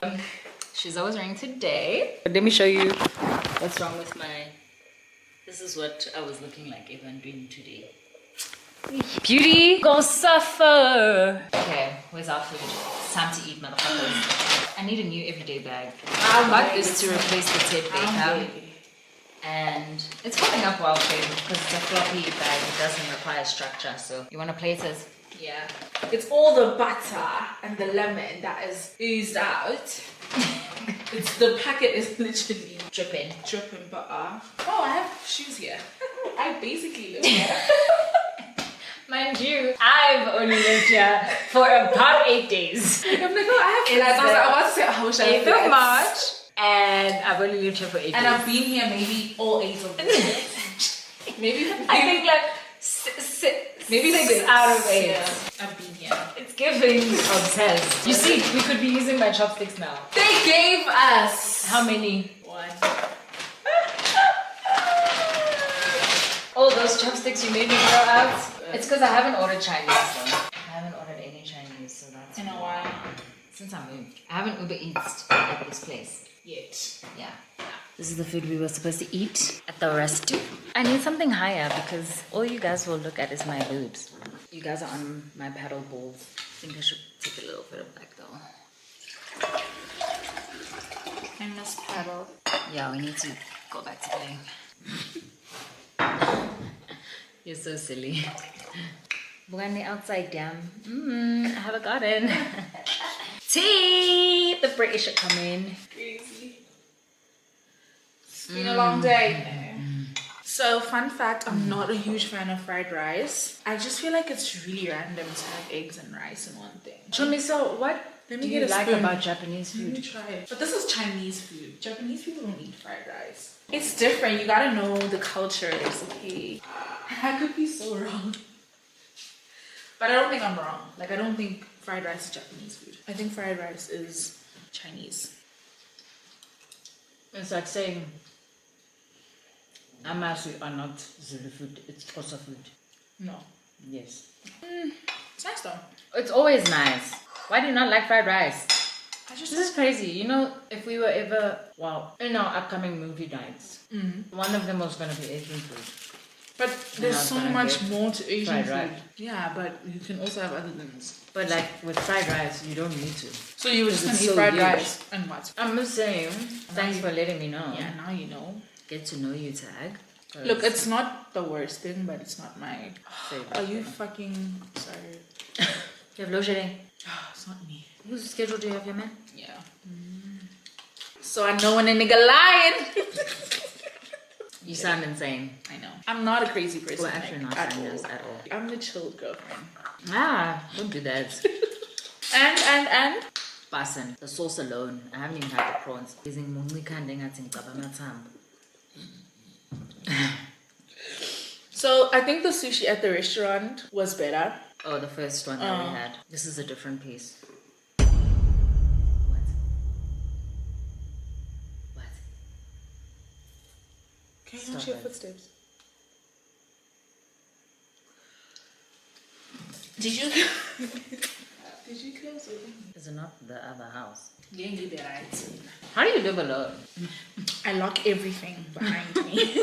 Speaker 1: schlong. She's always wearing today. Let me show you what's wrong with my. This is what I was looking like even doing today. Beauty gonna suffer. Okay, where's our food? It's time to eat, motherfuckers. I need a new everyday bag. I got this to replace the Ted Baker. And it's holding up well too because it's a floppy bag. It doesn't require structure. So you want to plate it?
Speaker 2: Yeah. It's all the butter and the lemon that is oozed out. It's the packet is literally dripping butter. Oh, I have shoes here. I basically live here.
Speaker 1: Mind you, I've only lived here for about 8 days.
Speaker 2: I'm like, oh, I have flats. I was about to say, I wish I had
Speaker 1: 8th of March. And I've only lived here for 8 days.
Speaker 2: And I've been here maybe all 8 of them. maybe
Speaker 1: I think like maybe 6 out of 8.
Speaker 2: Yeah, I've been here.
Speaker 1: It's giving obsessed. You see, we could be using my chopsticks now.
Speaker 2: They gave us
Speaker 1: how many?
Speaker 2: 1.
Speaker 1: All those chopsticks you made me throw out. It's because I haven't ordered Chinese though. I haven't ordered any Chinese, so that's
Speaker 2: in a while.
Speaker 1: Since I moved. I haven't Uber Eats at this place.
Speaker 2: Yet.
Speaker 1: Yeah. This is the food we were supposed to eat at the restaurant. I need something higher because all you guys will look at is my boobs. You guys are on my paddle balls. I think I should take a little bit of back though.
Speaker 2: I must paddle.
Speaker 1: Yeah, we need to go back to playing. You're so silly. We're on the outside down. I have a garden. Tea! The British are coming.
Speaker 2: Crazy. It's been a long day. So, fun fact, I'm not a huge fan of fried rice. I just feel like it's really random to have eggs and rice in one thing.
Speaker 1: Show me, so what
Speaker 2: Let
Speaker 1: do
Speaker 2: me
Speaker 1: you
Speaker 2: get a
Speaker 1: like
Speaker 2: spoon.
Speaker 1: about Japanese
Speaker 2: Let me
Speaker 1: food?
Speaker 2: try it. But this is Chinese food. Japanese people don't eat fried rice. It's different. You gotta know the cultures, okay? I could be so wrong. But I don't think I'm wrong. Like, I don't think fried rice is Japanese food. I think fried rice is Chinese.
Speaker 1: It's like saying Amasi are not Zulu food, it's Xhosa food.
Speaker 2: No.
Speaker 1: Yes.
Speaker 2: It's nice though.
Speaker 1: It's always nice. Why do you not like fried rice?
Speaker 2: This
Speaker 1: This is crazy. You know, if we were ever, in our upcoming movie nights, one of them was going to be Asian food.
Speaker 2: But there's so
Speaker 1: gonna
Speaker 2: much
Speaker 1: get
Speaker 2: more to Asian
Speaker 1: fried
Speaker 2: food.
Speaker 1: rice.
Speaker 2: Yeah, but you can also have other things.
Speaker 1: But like with fried rice, you don't need to.
Speaker 2: So you were just gonna
Speaker 1: It's
Speaker 2: eat
Speaker 1: so
Speaker 2: fried
Speaker 1: huge.
Speaker 2: rice and what?
Speaker 1: I'm just saying, thanks for letting me know.
Speaker 2: Yeah, now you know.
Speaker 1: Get to know you, tag.
Speaker 2: Look, it's not the worst thing, but it's not my
Speaker 1: favorite.
Speaker 2: Are you fucking sorry?
Speaker 1: You have low shedding.
Speaker 2: It's not me.
Speaker 1: Whose schedule do you have, your man?
Speaker 2: Yeah. So I know when a nigga lying.
Speaker 1: You sound insane.
Speaker 2: I know. I'm not a crazy person.
Speaker 1: Well, actually not
Speaker 2: at
Speaker 1: saying
Speaker 2: all.
Speaker 1: this at all.
Speaker 2: I'm the chilled girlfriend.
Speaker 1: Don't do that.
Speaker 2: And
Speaker 1: Basin, the sauce alone. I haven't even had the prawns.
Speaker 2: so I think the sushi at the restaurant was better.
Speaker 1: Oh, the first one that we had. This is a different piece. What?
Speaker 2: Can you
Speaker 1: Stop
Speaker 2: watch your
Speaker 1: it.
Speaker 2: footsteps? Did you close it?
Speaker 1: Is it not the other house?
Speaker 2: Yeah, you did right.
Speaker 1: How do you live alone?
Speaker 2: I lock everything behind me.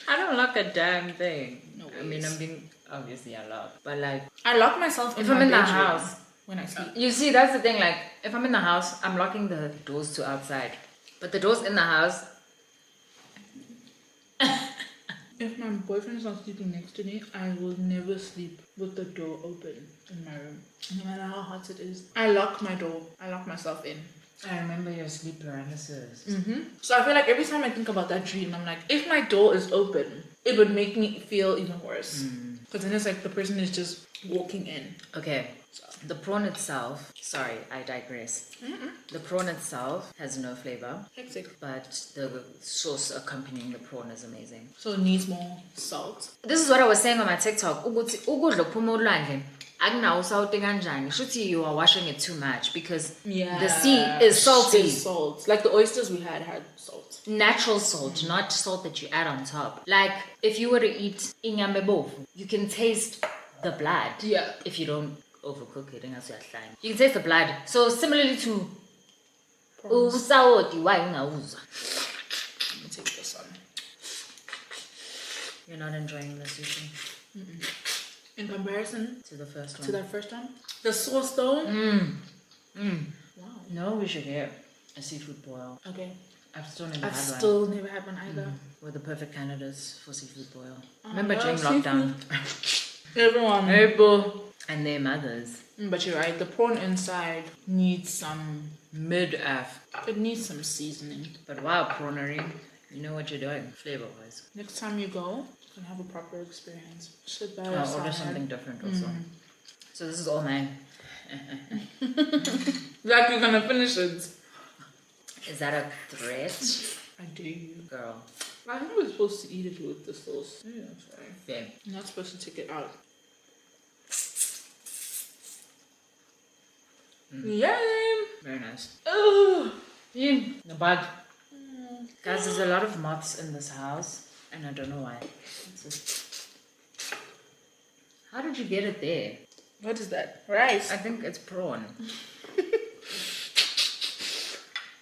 Speaker 1: I don't lock a damn thing.
Speaker 2: No
Speaker 1: I mean,
Speaker 2: ways.
Speaker 1: I'm being obviously I lock, but like
Speaker 2: I lock myself in
Speaker 1: if
Speaker 2: my
Speaker 1: I'm in the
Speaker 2: bedroom
Speaker 1: house,
Speaker 2: when I sleep.
Speaker 1: you see that's the thing. Like if I'm in the house, I'm locking the doors to outside, but the doors in the house.
Speaker 2: If my boyfriend is not sleeping next to me, I will never sleep with the door open in my room. No matter how hot it is. I lock my door. I lock myself in.
Speaker 1: I remember your sleep paralysis.
Speaker 2: So I feel like every time I think about that dream, I'm like, if my door is open, it would make me feel even worse. Because then it's like the person is just walking in.
Speaker 1: Okay, the prawn itself, sorry, I digress. The prawn itself has no flavor,
Speaker 2: Hectic.
Speaker 1: but the sauce accompanying the prawn is amazing.
Speaker 2: So it needs more salt.
Speaker 1: This is what I was saying on my TikTok. Ukuthi ukudla okuphuma olwandle akunawo usawuti kanjani. Shuthi you are washing it too much because the sea is salty.
Speaker 2: It's salt. Like the oysters we had salt.
Speaker 1: Natural salt, not salt that you add on top. Like if you were to eat inyama bovu, you can taste the blood.
Speaker 2: Yeah.
Speaker 1: If you don't overcook it, you can taste the blood. So similarly to usawoti, why ungawuzwa?
Speaker 2: Let me take this one.
Speaker 1: You're not enjoying the sushi
Speaker 2: In comparison
Speaker 1: to the first one.
Speaker 2: to that first one, the sauce though. Wow.
Speaker 1: No, we should get a seafood boil.
Speaker 2: Okay.
Speaker 1: I've still never
Speaker 2: I've
Speaker 1: had one.
Speaker 2: still never had one either.
Speaker 1: We're the perfect candidates for seafood boil. Remember
Speaker 2: no,
Speaker 1: during
Speaker 2: seafood.
Speaker 1: lockdown?
Speaker 2: Everyone.
Speaker 1: Able and their mothers.
Speaker 2: But you're right. The prawn inside needs some.
Speaker 1: Mid-F.
Speaker 2: It needs some seasoning.
Speaker 1: But wow, prawnery, you know what you're doing, flavor-wise.
Speaker 2: Next time you go, you can have a proper experience. Sit by
Speaker 1: I'll
Speaker 2: your
Speaker 1: order
Speaker 2: side.
Speaker 1: something different also. So this is all mine.
Speaker 2: Like you're gonna finish it.
Speaker 1: Is that a threat?
Speaker 2: I dare you.
Speaker 1: Girl.
Speaker 2: I think we're supposed to eat it with the sauce. Yeah, sorry.
Speaker 1: Yeah.
Speaker 2: You're not supposed to take it out. Yay!
Speaker 1: Very nice.
Speaker 2: Oh.
Speaker 1: In the bag. Guys, there's a lot of moths in this house, and I don't know why. How did you get it there?
Speaker 2: What is that? Rice.
Speaker 1: I think it's prawn.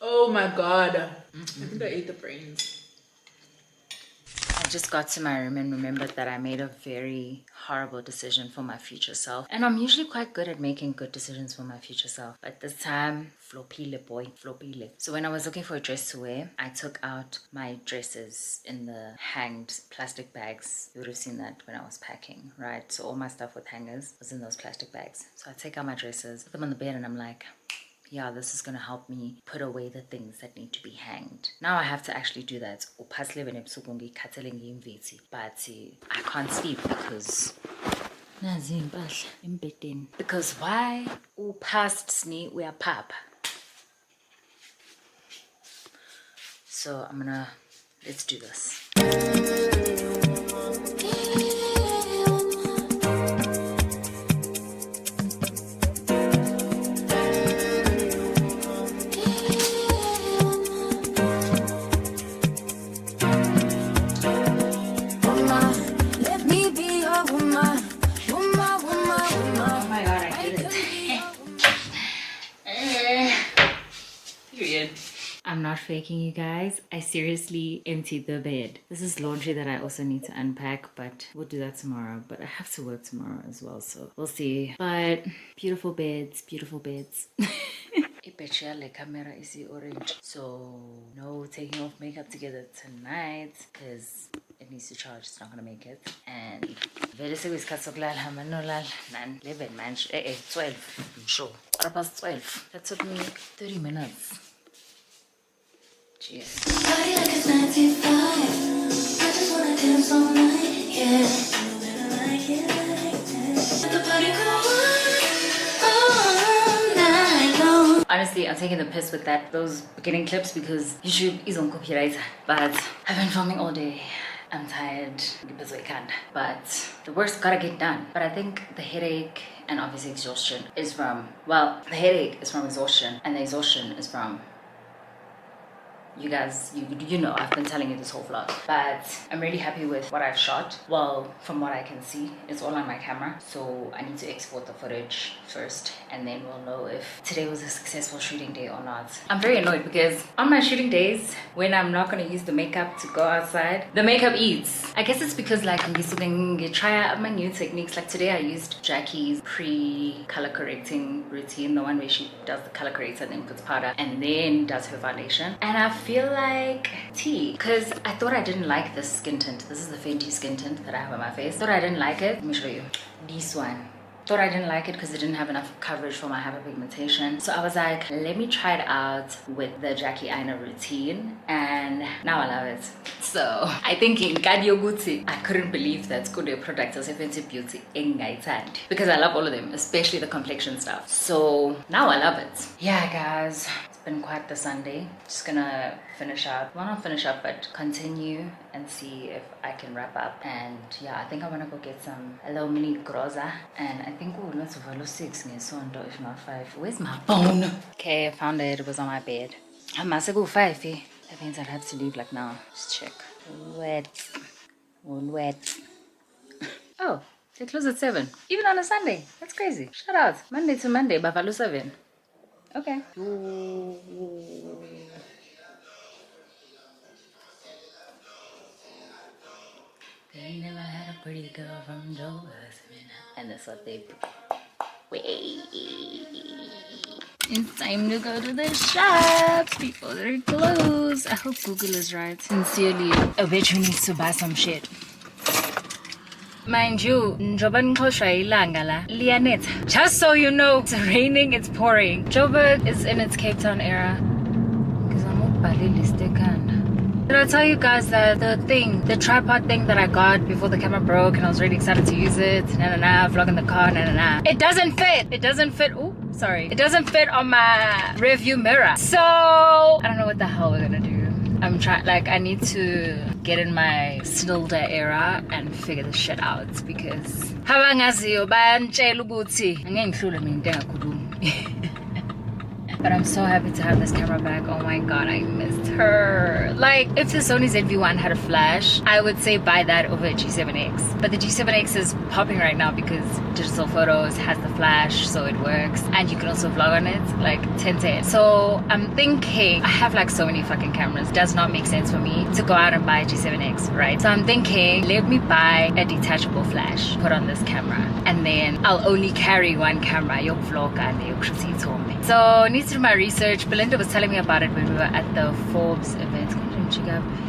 Speaker 2: Oh my god. I think I ate the brains.
Speaker 1: I just got to my room and remembered that I made a very horrible decision for my future self. And I'm usually quite good at making good decisions for my future self. But this time, flopile boy, flopile. So when I was looking for a dress to wear, I took out my dresses in the hanged plastic bags. You would have seen that when I was packing, right? So all my stuff with hangers was in those plastic bags. So I take out my dresses, put them on the bed, and I'm like, yeah, this is gonna help me put away the things that need to be hanged. Now I have to actually do that. But I can't sleep because why? Past Sni, we are pap. So let's do this. I'm not faking, you guys. I seriously emptied the bed. This is laundry that I also need to unpack, but we'll do that tomorrow. But I have to work tomorrow as well, so we'll see. But beautiful beds, beautiful beds. The camera is orange, so no taking off makeup together tonight because it needs to charge. It's not gonna make it. And very serious 11 man, 12, I'm sure. 12. That took me 30 minutes. Cheers.
Speaker 5: Party like it's 95. I just wanna dance all night, yeah. You better like it like that. Let the party go on all night long.
Speaker 1: Honestly, I'm taking the piss with those beginning clips because YouTube is on copyright. But I've been filming all day. I'm tired, but the work's gotta get done. But I think the headache and obviously exhaustion is from, well, the headache is from exhaustion and the exhaustion is from, you guys, you know, I've been telling you this whole vlog, but I'm really happy with what I've shot. Well, from what I can see, it's all on my camera, so I need to export the footage first and then we'll know if today was a successful shooting day or not. I'm very annoyed because on my shooting days, when I'm not going to use the makeup to go outside, the makeup eats. I guess it's because like I'm try out my new techniques. Like today I used Jackie's pre-color correcting routine, the one where she does the color corrector and then puts powder and then does her foundation, and I feel like tea because I thought I didn't like this skin tint. This is the Fenty skin tint that I have on my face. Thought I didn't like it. Let me show you. This one Thought I didn't like it because it didn't have enough coverage for my hyperpigmentation. So I was like, let me try it out with the Jackie Aina routine, and now I love it. So I think in Kadioguti, I couldn't believe that good product was Fenty Beauty because I love all of them, especially the complexion stuff. So now I love it. Yeah, guys. Been quite the Sunday. Just gonna finish up, well, not finish up, but continue and see if I can wrap up. And yeah, I think I want to go get a little mini groza, and I think we'll not follow 6 if not 5. Where's my phone? Okay, I found it. It was on my bed. I must go 5. That means I'd have to leave like now. Just check. Wet. Oh, they close at 7 even on a Sunday. That's crazy. Shout out. Monday to Monday, Buffalo 7. Okay. They never had a pretty girl from Joe. And that's what they wait. It's time to go to the shops before they're closed. I hope Google is right. Sincerely, I bet you needs to buy some shit. Mind you, just so you know, it's raining, it's pouring. Joburg is in its Cape Town era. Did I tell you guys that the tripod thing that I got before the camera broke and I was really excited to use it, vlog in the car, it doesn't fit. It doesn't fit. Oh, sorry. It doesn't fit on my rear view mirror. So I don't know what the hell we're gonna do. I'm trying, like, I need to get in my Snilda era and figure this shit out because but I'm so happy to have this camera back. Oh my god, I missed her. Like, if the Sony ZV-1 had a flash, I would say buy that over a G7X. But the G7X is popping right now because digital photos has the flash, so it works. And you can also vlog on it, like 10/10. So I'm thinking, I have like so many fucking cameras. It does not make sense for me to go out and buy a G7X, right? So I'm thinking, let me buy a detachable flash, put on this camera, and then I'll only carry one camera. So needs to do my research. Belinda was telling me about it when we were at the Forbes event.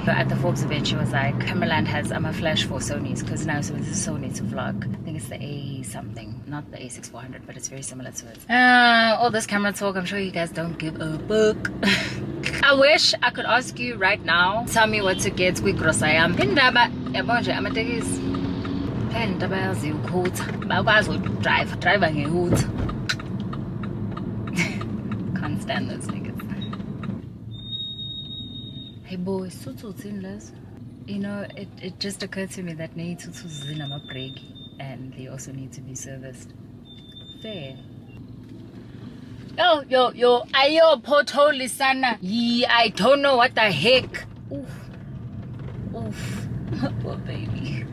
Speaker 1: At the Forbes event, she was like, Cameraland has a flash for Sony's because now it's a Sony to vlog. I think it's the A something, not the A6400, but it's very similar to it. All this camera talk, I'm sure you guys don't give a fuck. I wish I could ask you right now, tell me what to get quick grossayam. Pindaba, yabonje, amatekis. Pindaba yazi ukhuta. Bakwazi drive ngehood. Can't stand those niggas. Hey boys, tutu's in less. You know, it just occurred to me that tutu's in a break and they also need to be serviced. Fair. Yo, ayo poto lisana. I don't know what the heck. Oof. Poor baby.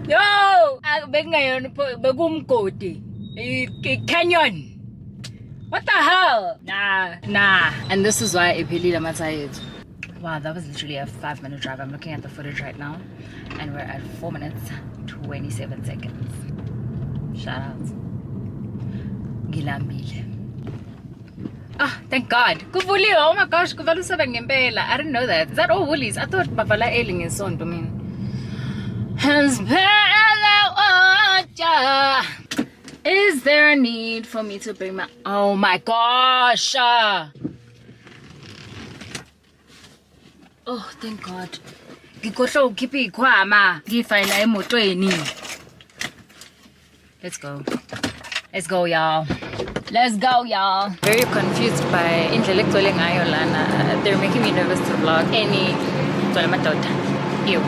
Speaker 1: Yo, canyon. What the hell? Nah. And this is why Ipilila Matayit. Wow, that was literally a 5-minute drive. I'm looking at the footage right now, and we're at 4 minutes 27 seconds. Shout out. Gilambile. Ah, thank God. Kuvuliwe. Oh my gosh, kuvalusa ngempela. I didn't know that. Is that all Woolies? I thought Bavala Ailing is on to me. Is there a need for me to bring my... Oh my gosh! Oh, thank God. Let's go. Let's go, y'all. Let's go, y'all. Very confused by intellectual Lana. They're making me nervous to vlog any... Ew.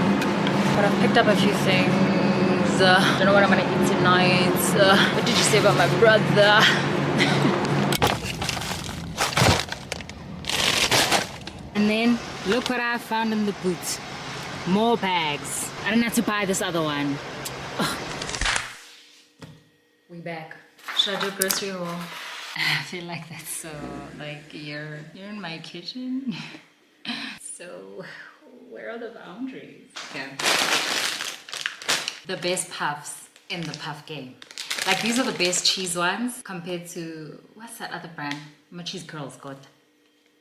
Speaker 1: But I've picked up a few things. Don't know what I'm gonna eat tonight. What did you say about my brother? And then look what I found in the boot. More bags. I didn't have to buy this other one. Ugh. We back. Should I do grocery haul? I feel like that's so like you're in my kitchen. So where are the boundaries? Okay. The best puffs in the puff game. Like these are the best cheese ones compared to what's that other brand? My cheese curls got.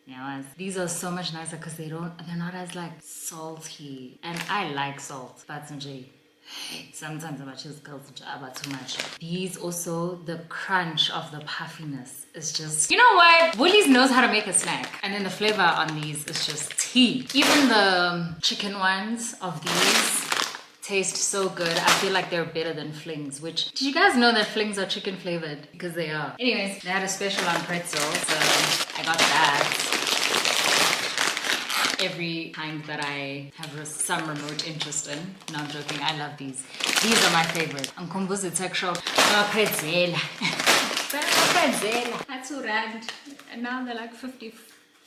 Speaker 1: Yeah, these are so much nicer because they're not as like salty. And I like salt, but Sometimes I'm just about too much. These also, the crunch of the puffiness is just, you know what? Woolies knows how to make a snack. And then the flavor on these is just tea. Even the chicken ones of these taste so good. I feel like they're better than flings, which, did you guys know that flings are chicken flavored? Because they are. Anyways, they had a special on pretzel, so I got that. Every time that I have some remote interest in. No, I'm joking, I love these. These are my favorite. Umkhumbuza tech shop. Pretzel. Pretzel. That's £2 and now they're like 50,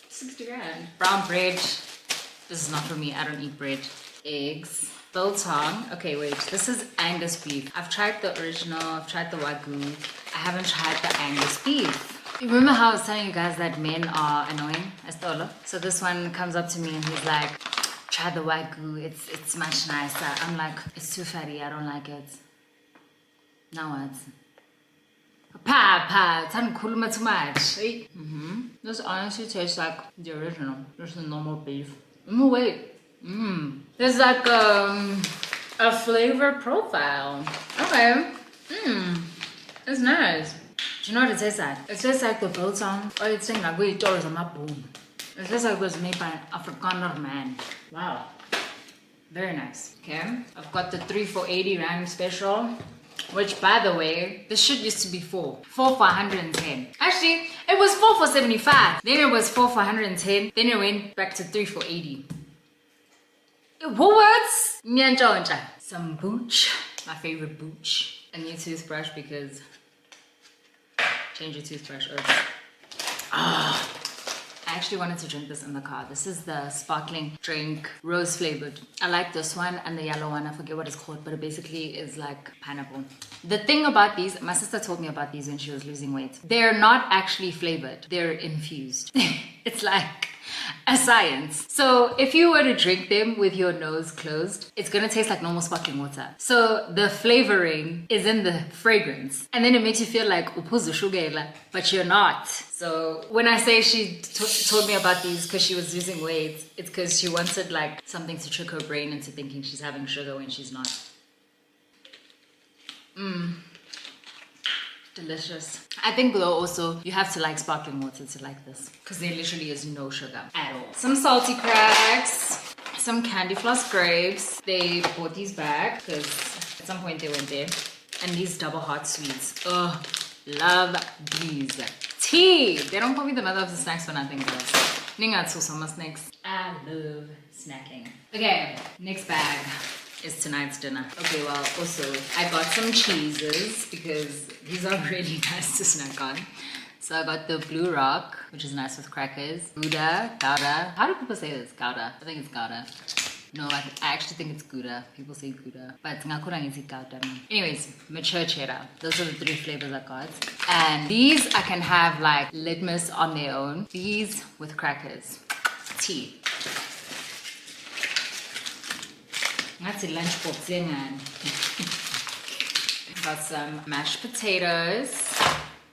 Speaker 1: 60 rand. Brown bread. This is not for me, I don't eat bread. Eggs. Biltong. Okay, wait, this is Angus beef. I've tried the original, I've tried the Wagyu. I haven't tried the Angus beef. You remember how I was telling you guys that men are annoying? So this one comes up to me and he's like, try the Wagyu, it's much nicer. I'm like, it's too fatty, I don't like it. Now what? Khuluma too much. This honestly tastes like the original. Just the normal beef. Wait. There's like a flavor profile. Okay. It's nice. Do you know what it tastes like? It tastes like the biltong, or it's saying like we told them up boom. It tastes like it was made by an Afrikaner man. Wow. Very nice. Okay. I've got the 3 for 80 rand special. Which, by the way, this shit used to be 4 for 110. Actually, it was 4 for 75. Then it was 4 for 110. Then it went back to 3 for 80. Woolworths. Nyanjonja. Some booch. My favorite booch. A new toothbrush because change your toothbrush over. I actually wanted to drink this in the car. This is the sparkling drink, rose flavored. I like this one and the yellow one. I forget what it's called, but it basically is like pineapple. The thing about these, my sister told me about these when she was losing weight. They're not actually flavored. They're infused. It's like a science. So if you were to drink them with your nose closed, it's gonna taste like normal sparkling water. So the flavoring is in the fragrance, and then it makes you feel like uphuza shugela, but you're not. So when I say she told me about these because she was losing weight, it's because she wanted like something to trick her brain into thinking she's having sugar when she's not. Delicious. I think though also you have to like sparkling water to like this because there literally is no sugar at all. Some salty cracks, some candy floss grapes. They bought these back because at some point they went there. And these double hot sweets. Oh, love these. Tea. They don't call me the mother of the snacks for nothing, guys. Ningatsu summer snacks. I love snacking. Okay, next bag is tonight's dinner. Okay, well, also I got some cheeses because these are really nice to snack on. So I got the Blue Rock, which is nice with crackers. Gouda. How do people say this? Gouda. I think it's Gouda. No, I actually think it's Gouda. People say Gouda, but it's Gouda. Anyways, mature cheddar. Those are the 3 flavors I got. And these I can have like litmus on their own. These with crackers. Tea. That's a lunch box. Got some mashed potatoes,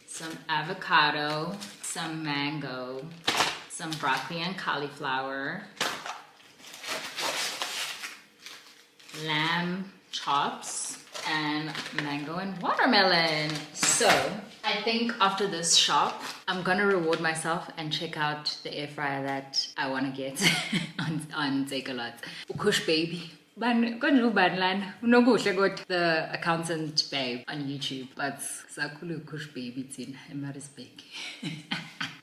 Speaker 1: some avocado, some mango, some broccoli and cauliflower, lamb chops, and mango and watermelon. So I think after this shop, I'm gonna reward myself and check out the air fryer that I want to get on Take a Lot. Kush baby. The accountant babe on YouTube, but Sakulu Kush baby in Marisbeek.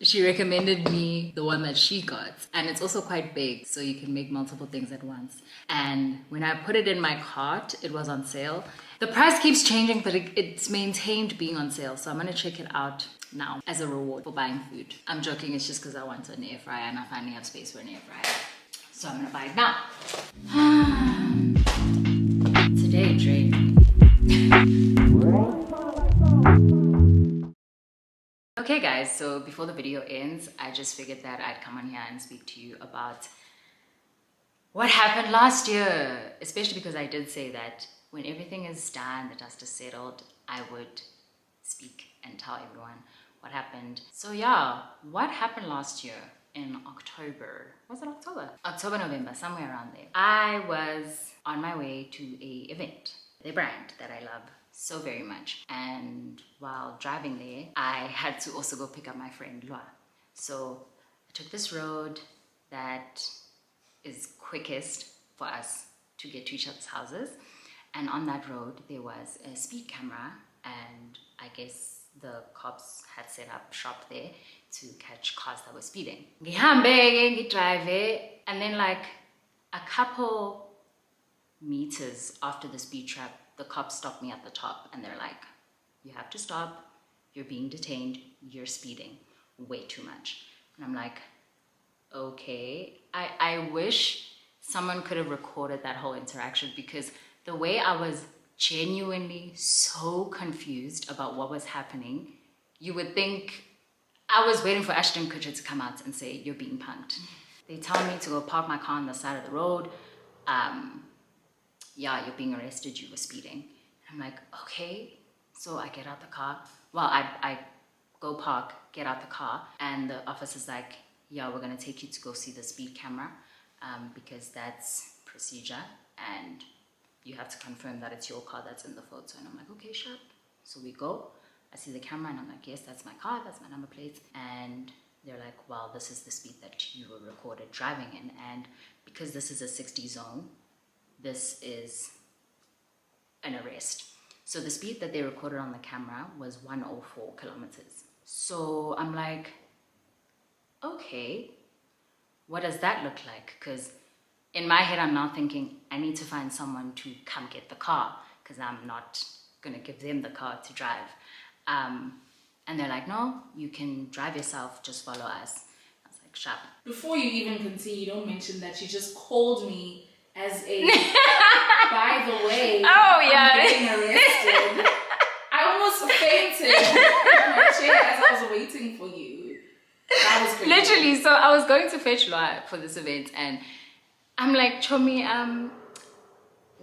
Speaker 1: She recommended me the one that she got, and it's also quite big, so you can make multiple things at once. And when I put it in my cart, it was on sale. The price keeps changing, but it's maintained being on sale, so I'm gonna check it out now as a reward for buying food. I'm joking, it's just because I want an air fryer and I finally have space for an air fryer. So I'm gonna buy it now. Today, Drake. Okay guys, so before the video ends, I just figured that I'd come on here and speak to you about what happened last year. Especially because I did say that when everything is done, the dust is settled, I would speak and tell everyone what happened. So yeah, what happened last year in October. Was it October? October, November, somewhere around there. I was on my way to a event, the brand that I love so very much. And while driving there, I had to also go pick up my friend Lua. So I took this road that is quickest for us to get to each other's houses. And on that road, there was a speed camera, and I guess the cops had set up shop there to catch cars that were speeding. Ngihambe, ngidrive, and then like a couple meters after the speed trap, the cops stopped me at the top and they're like, you have to stop, you're being detained, you're speeding way too much. And I'm like, okay. I wish someone could have recorded that whole interaction, because the way I was genuinely so confused about what was happening, you would think I was waiting for Ashton Kutcher to come out and say, you're being punked. They tell me to go park my car on the side of the road. Yeah, you're being arrested, you were speeding. I'm like, okay. So I get out the car. Well, I go park, get out the car, and the officer's like, yeah, we're gonna take you to go see the speed camera because that's procedure, and you have to confirm that it's your car that's in the photo. And I'm like, okay, sure. So we go, I see the camera and I'm like, yes, that's my car, that's my number plate. And they're like, well, this is the speed that you were recorded driving in. And because this is a 60 zone, this is an arrest. So the speed that they recorded on the camera was 104 kilometers. So I'm like, okay, what does that look like? Because in my head, I'm now thinking, I need to find someone to come get the car, because I'm not gonna give them the car to drive. And they're like, no, you can drive yourself, just follow us. I was like, sharp.
Speaker 2: Before you even continue, don't mention that you just called me as a, by the way,
Speaker 1: Oh, yeah.
Speaker 2: I'm getting arrested. I almost fainted in my chair as I was waiting for you. That was crazy.
Speaker 1: Literally, so I was going to fetch Lua for this event, and I'm like, Chomi,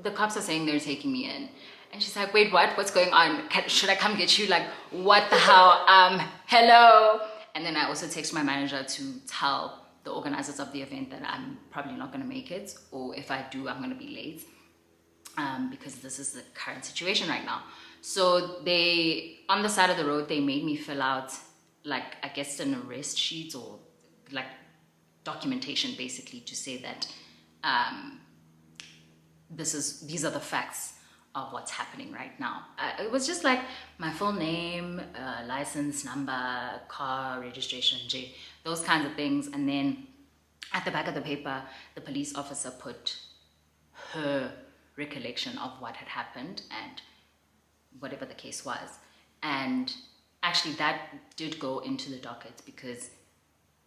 Speaker 1: the cops are saying they're taking me in. And she's like, wait, what? What's going on? Should I come get you? Like, what the hell? Hello? And then I also text my manager to tell the organizers of the event that I'm probably not going to make it, or if I do, I'm going to be late, because this is the current situation right now. So they, on the side of the road, they made me fill out, like, I guess an arrest sheet, or like documentation basically, to say that these are the facts of what's happening right now. It was just like my full name, license number, car registration, those kinds of things. And then at the back of the paper, the police officer put her recollection of what had happened and whatever the case was. And actually that did go into the docket, because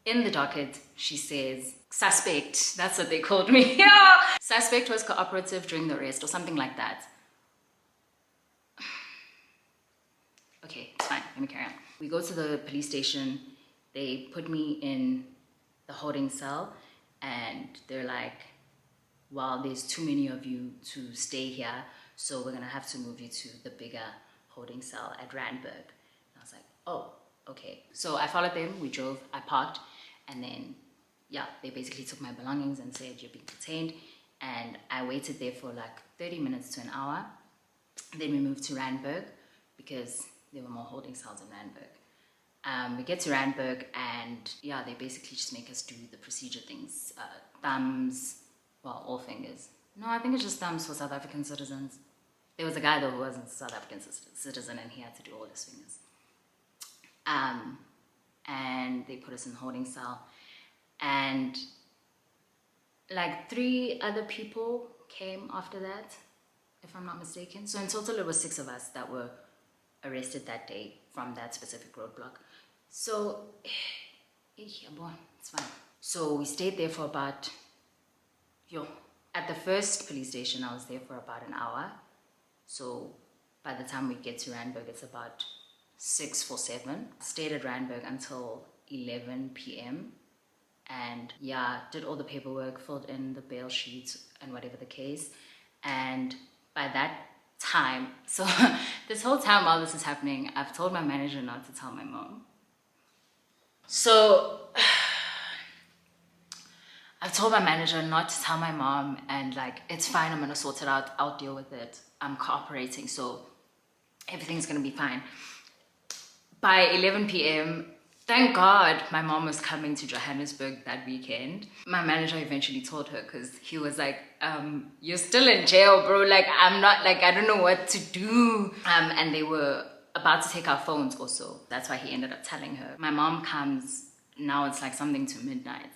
Speaker 1: in the docket, she says, suspect, that's what they called me. Yeah. Suspect was cooperative during the arrest, or something like that. Okay, it's fine, let me carry on. We go to the police station, they put me in the holding cell, and they're like, well, there's too many of you to stay here, so we're gonna have to move you to the bigger holding cell at Randburg. And I was like, oh, okay. So I followed them, we drove, I parked, and then, yeah, they basically took my belongings and said, you're being detained. And I waited there for like 30 minutes to an hour. Then we moved to Randburg, because there were more holding cells in Randburg. We get to Randburg, and yeah, they basically just make us do the procedure things. Thumbs, well, all fingers. No, I think it's just thumbs for South African citizens. There was a guy though who wasn't a South African citizen, and he had to do all his fingers. And they put us in the holding cell, and like 3 other people came after that, if I'm not mistaken. So in total, it was 6 of us that were arrested that day from that specific roadblock. So, it's fine. So we stayed there for about, at the first police station, I was there for about an hour. So by the time we get to Randburg, it's about 6:47. Stayed at Randburg until 11 p.m. And yeah, did all the paperwork, filled in the bail sheets and whatever the case. And by that time, so this whole time while this is happening, I've told my manager not to tell my mom. So I've told my manager not to tell my mom, and like, it's fine, I'm gonna sort it out, I'll deal with it. I'm cooperating, so everything's gonna be fine. By 11 p.m, thank God my mom was coming to Johannesburg that weekend. My manager eventually told her, because he was like, you're still in jail, bro. Like, I'm not, like, I don't know what to do. And they were about to take our phones also. That's why he ended up telling her. My mom comes, now it's like something to midnight.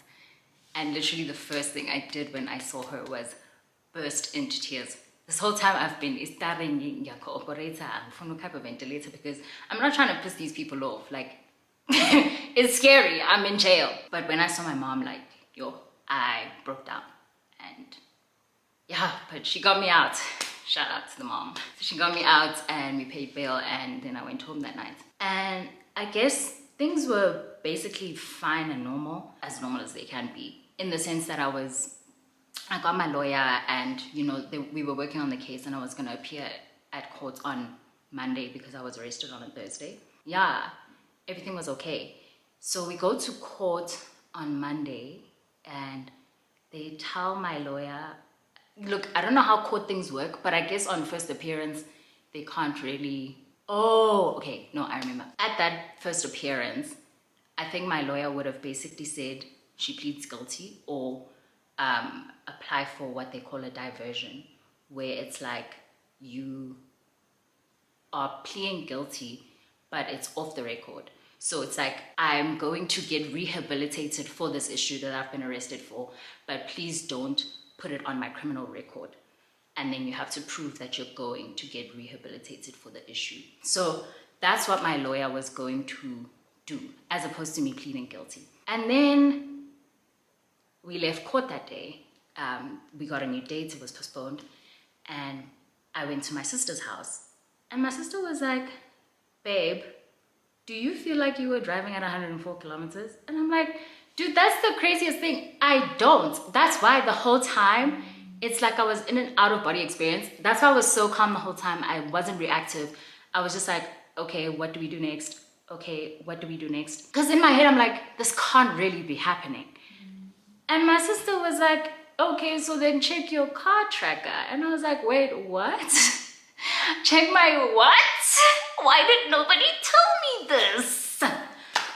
Speaker 1: And literally the first thing I did when I saw her was burst into tears. This whole time I've been studying operator and ventilator because I'm not trying to piss these people off. Like, it's scary, I'm in jail. But when I saw my mom, like, yo, I broke down. And yeah, but she got me out. Shout out to the mom. She got me out and we paid bail, and then I went home that night. And I guess things were basically fine and normal as they can be. In the sense that I got my lawyer, and you know, we were working on the case, and I was gonna appear at court on Monday because I was arrested on a Thursday. Yeah, everything was okay. So we go to court on Monday, and they tell my lawyer, look, I don't know how court things work, but I guess on first appearance, they can't really... Oh, okay, no, I remember. At that first appearance, I think my lawyer would have basically said she pleads guilty, or apply for what they call a diversion, where it's like you are pleading guilty, but it's off the record. So it's like, I'm going to get rehabilitated for this issue that I've been arrested for, but please don't put it on my criminal record. And then you have to prove that you're going to get rehabilitated for the issue. So that's what my lawyer was going to do, as opposed to me pleading guilty. And then we left court that day. We got a new date, it was postponed. And I went to my sister's house. And my sister was like, babe, do you feel like you were driving at 104 kilometers? And I'm like, dude, that's the craziest thing. I don't. That's why the whole time, it's like I was in an out of body experience. That's why I was so calm the whole time. I wasn't reactive. I was just like, okay, what do we do next? Okay, what do we do next? Because in my head, I'm like, this can't really be happening. And my sister was like, okay, so then check your car tracker. And I was like, wait, what? Check my what? Why did nobody tell me this?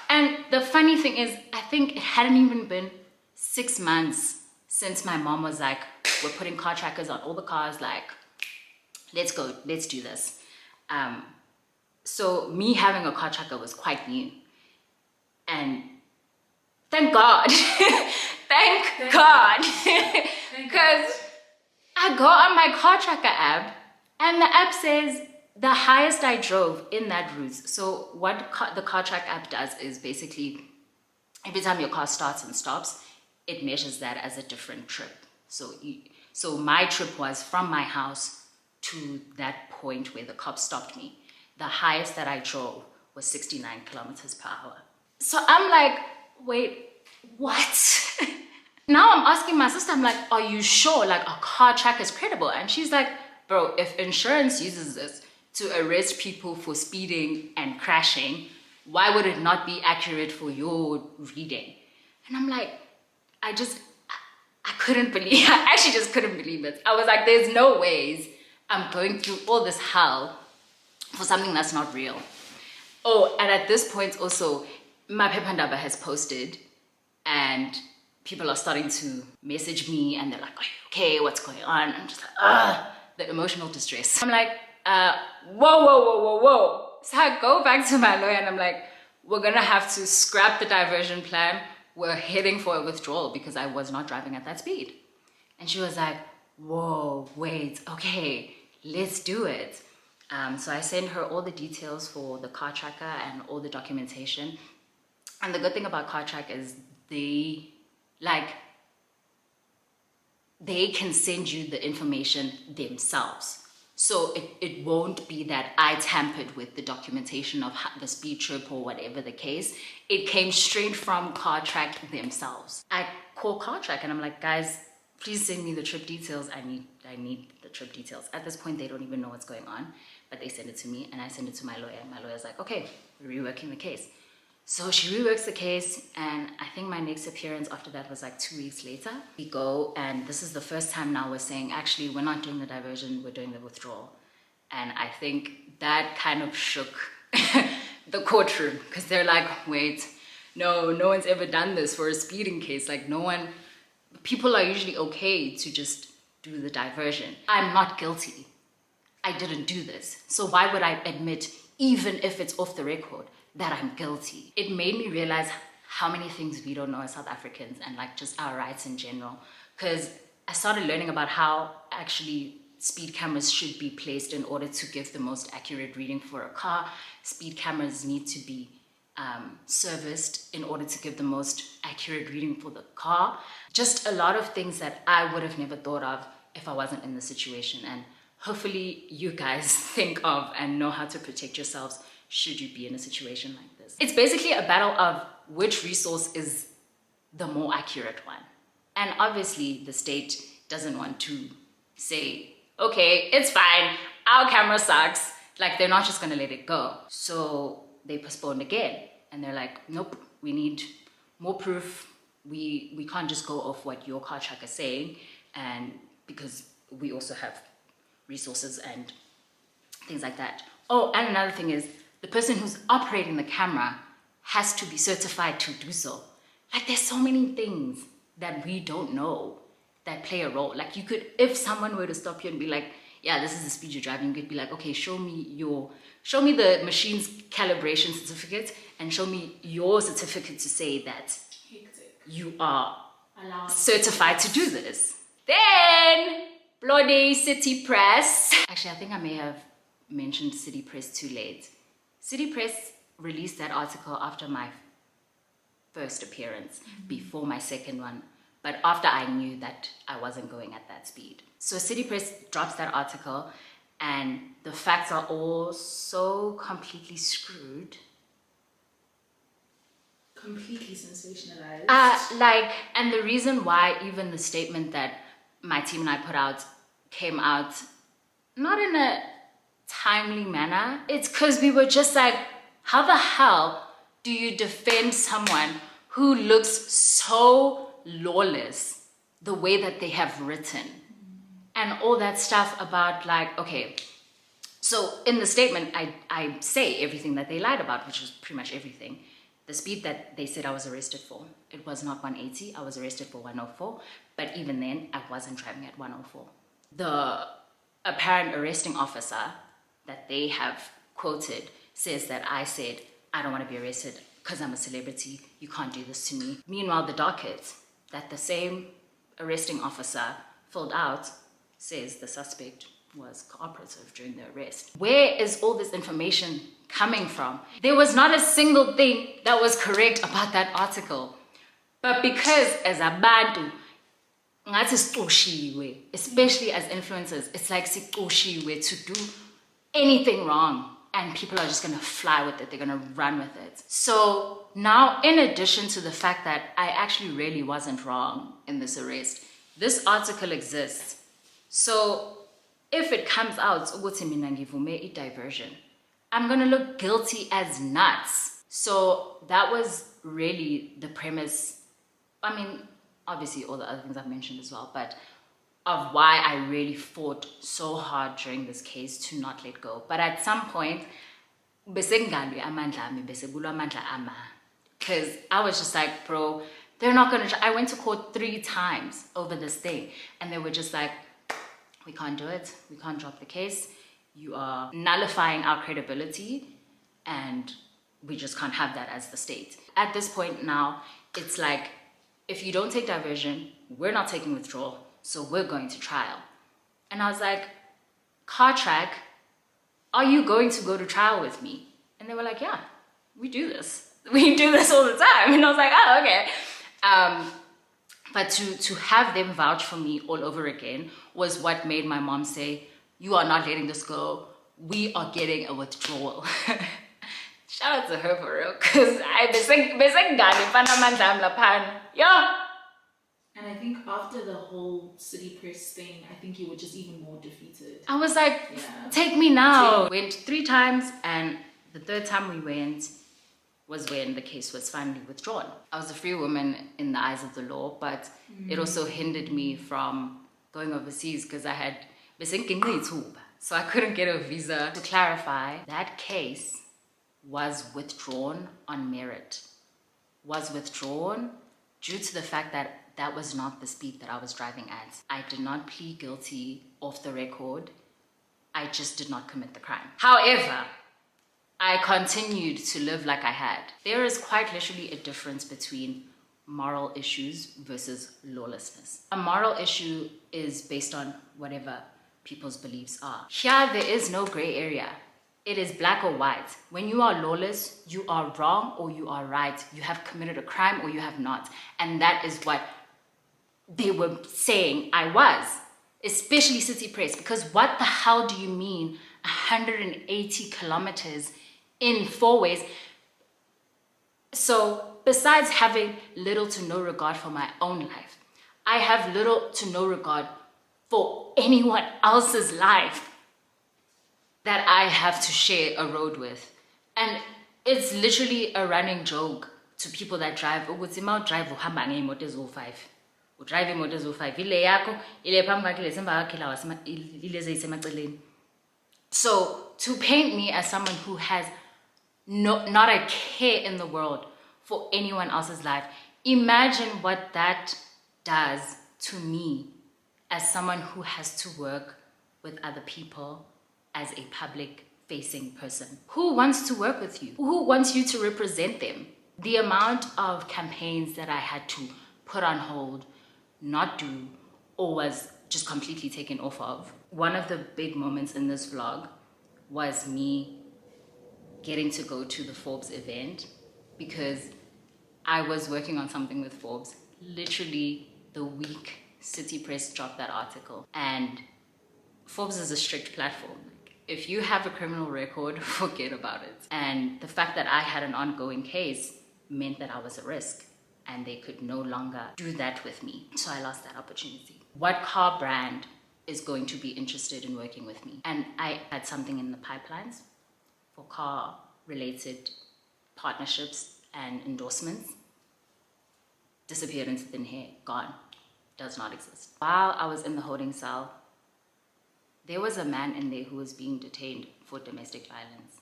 Speaker 1: And the funny thing is, I think it hadn't even been 6 months since my mom was like, we're putting car trackers on all the cars, like, let's go, let's do this. So me having a car tracker was quite new. And thank God. Thank God. Because I go on my car tracker app, and the app says the highest I drove in that route. So what the car track app does is basically, every time your car starts and stops, it measures that as a different trip. So my trip was from my house to that point where the cop stopped me. The highest that I drove was 69 kilometers per hour. So I'm like, wait, what? Now I'm asking my sister, I'm like, are you sure like a car track is credible? And she's like, bro, if insurance uses this to arrest people for speeding and crashing, why would it not be accurate for your reading? And I'm like, I couldn't believe, I actually just couldn't believe it. I was like, there's no ways I'm going through all this hell for something that's not real. Oh, and at this point also, my Pepandaba has posted, and people are starting to message me, and they're like, are you okay? What's going on? I'm just like, the emotional distress. I'm like, whoa. So I go back to my lawyer and I'm like, we're gonna have to scrap the diversion plan. We're heading for a withdrawal because I was not driving at that speed. And she was like, whoa, wait, okay, let's do it. So I sent her all the details for the car tracker and all the documentation. And the good thing about car track is they can send you the information themselves. So it won't be that I tampered with the documentation of the speed trip or whatever the case. It came straight from car track themselves. I call car track and I'm like, guys, please send me the trip details. I need the trip details. At this point, they don't even know what's going on, but they send it to me and I send it to my lawyer. And my lawyer's like, okay, we're reworking the case. So she reworks the case, and I think my next appearance after that was like 2 weeks later. We go, and this is the first time now we're saying, actually, we're not doing the diversion, we're doing the withdrawal. And I think that kind of shook the courtroom, because they're like, wait, no one's ever done this for a speeding case. Like people are usually okay to just do the diversion. I'm not guilty. I didn't do this. So why would I admit, even if it's off the record, that I'm guilty? It made me realize how many things we don't know as South Africans, and like just our rights in general. Because I started learning about how actually speed cameras should be placed in order to give the most accurate reading for a car. Speed cameras need to be serviced in order to give the most accurate reading for the car. Just a lot of things that I would have never thought of if I wasn't in the situation. And hopefully you guys think of and know how to protect yourselves should you be in a situation like this. It's basically a battle of which resource is the more accurate one. And obviously the state doesn't want to say, okay, it's fine, our camera sucks. Like, they're not just gonna let it go. So they postponed again. And they're like, nope, we need more proof. We can't just go off what your car track is saying. And because we also have resources and things like that. Oh, and another thing is, the person who's operating the camera has to be certified to do so. Like, there's so many things that we don't know that play a role. Like, you could, if someone were to stop you and be like, yeah, this is the speed you're driving, you could be like, okay, show me the machine's calibration certificate and show me your certificate to say that you are certified to do this. Then, bloody City Press. Actually, I think I may have mentioned City Press too late. City Press released that article after my first appearance, before my second one, but after I knew that I wasn't going at that speed. So City Press drops that article, and the facts are all so completely screwed.
Speaker 2: Completely sensationalized.
Speaker 1: And the reason why even the statement that my team and I put out came out not in a timely manner, it's because we were just like, how the hell do you defend someone who looks so lawless the way that they have written? And all that stuff about like, okay, so in the statement, I say everything that they lied about, which was pretty much everything. The speed that they said I was arrested for, it was not 180, I was arrested for 104, but even then, I wasn't driving at 104. The apparent arresting officer that they have quoted says that I said, I don't want to be arrested because I'm a celebrity, you can't do this to me. Meanwhile, the docket that the same arresting officer filled out says the suspect was cooperative during the arrest. Where is all this information coming from? There was not a single thing that was correct about that article. But because as abantu, especially as influencers, it's like to do anything wrong, and people are just gonna fly with it, they're gonna run with it. So now, in addition to the fact that I actually really wasn't wrong in this arrest, this article exists. So if it comes out, diversion, I'm gonna look guilty as nuts. So that was really the premise. I mean, obviously all the other things I've mentioned as well, but of why I really fought so hard during this case to not let go. But at some point, because I was just like, bro, they're not gonna, I went to court 3 times over this thing, and they were just like, we can't do it, we can't drop the case, you are nullifying our credibility, and we just can't have that as the state. At this point now, it's like, if you don't take diversion, we're not taking withdrawal, so we're going to trial. And I was like, car track, are you going to go to trial with me? And they were like, yeah, we do this. We do this all the time. And I was like, oh, okay. But to have them vouch for me all over again was what made my mom say, you are not letting this go. We are getting a withdrawal. Shout out to her for real, because yeah.
Speaker 2: And I think after the whole City Press thing, I think you were just even more defeated.
Speaker 1: I was like, yeah, take me now. Went 3 times, and the 3rd time we went, was when the case was finally withdrawn. I was a free woman in the eyes of the law, but it also hindered me from going overseas because I had so I couldn't get a visa. To clarify, that case was withdrawn on merit. Was withdrawn due to the fact that that was not the speed that I was driving at. I did not plead guilty off the record. I just did not commit the crime. However, I continued to live like I had. There is quite literally a difference between moral issues versus lawlessness. A moral issue is based on whatever people's beliefs are. Here, there is no gray area. It is black or white. When you are lawless, you are wrong or you are right. You have committed a crime or you have not. And that is what they were saying I was, especially City Press, because what the hell do you mean 180 kilometers in 4 ways? So besides having little to no regard for my own life, I have little to no regard for anyone else's life that I have to share a road with. And it's literally a running joke to people that drive. Ukuthi mawudrive uhamba ngemoto ezo-5. Udrive imoto ezo-5. Ile yakho, ile phambi kwakho, ile semva kwakho, ile ezisemaceleni. So to paint me as someone who has not a care in the world for anyone else's life, imagine what that does to me as someone who has to work with other people as a public-facing person. Who wants to work with you? Who wants you to represent them? The amount of campaigns that I had to put on hold, not do, or was just completely taken off of. One of the big moments in this vlog was me getting to go to the Forbes event because I was working on something with Forbes literally the week City Press dropped that article. And Forbes is a strict platform. If you have a criminal record, forget about it. And the fact that I had an ongoing case meant that I was at risk and they could no longer do that with me. So I lost that opportunity. What car brand is going to be interested in working with me? And I had something in the pipelines for car related partnerships and endorsements. Disappeared into thin air, gone, does not exist. While I was in the holding cell, there was a man in there who was being detained for domestic violence.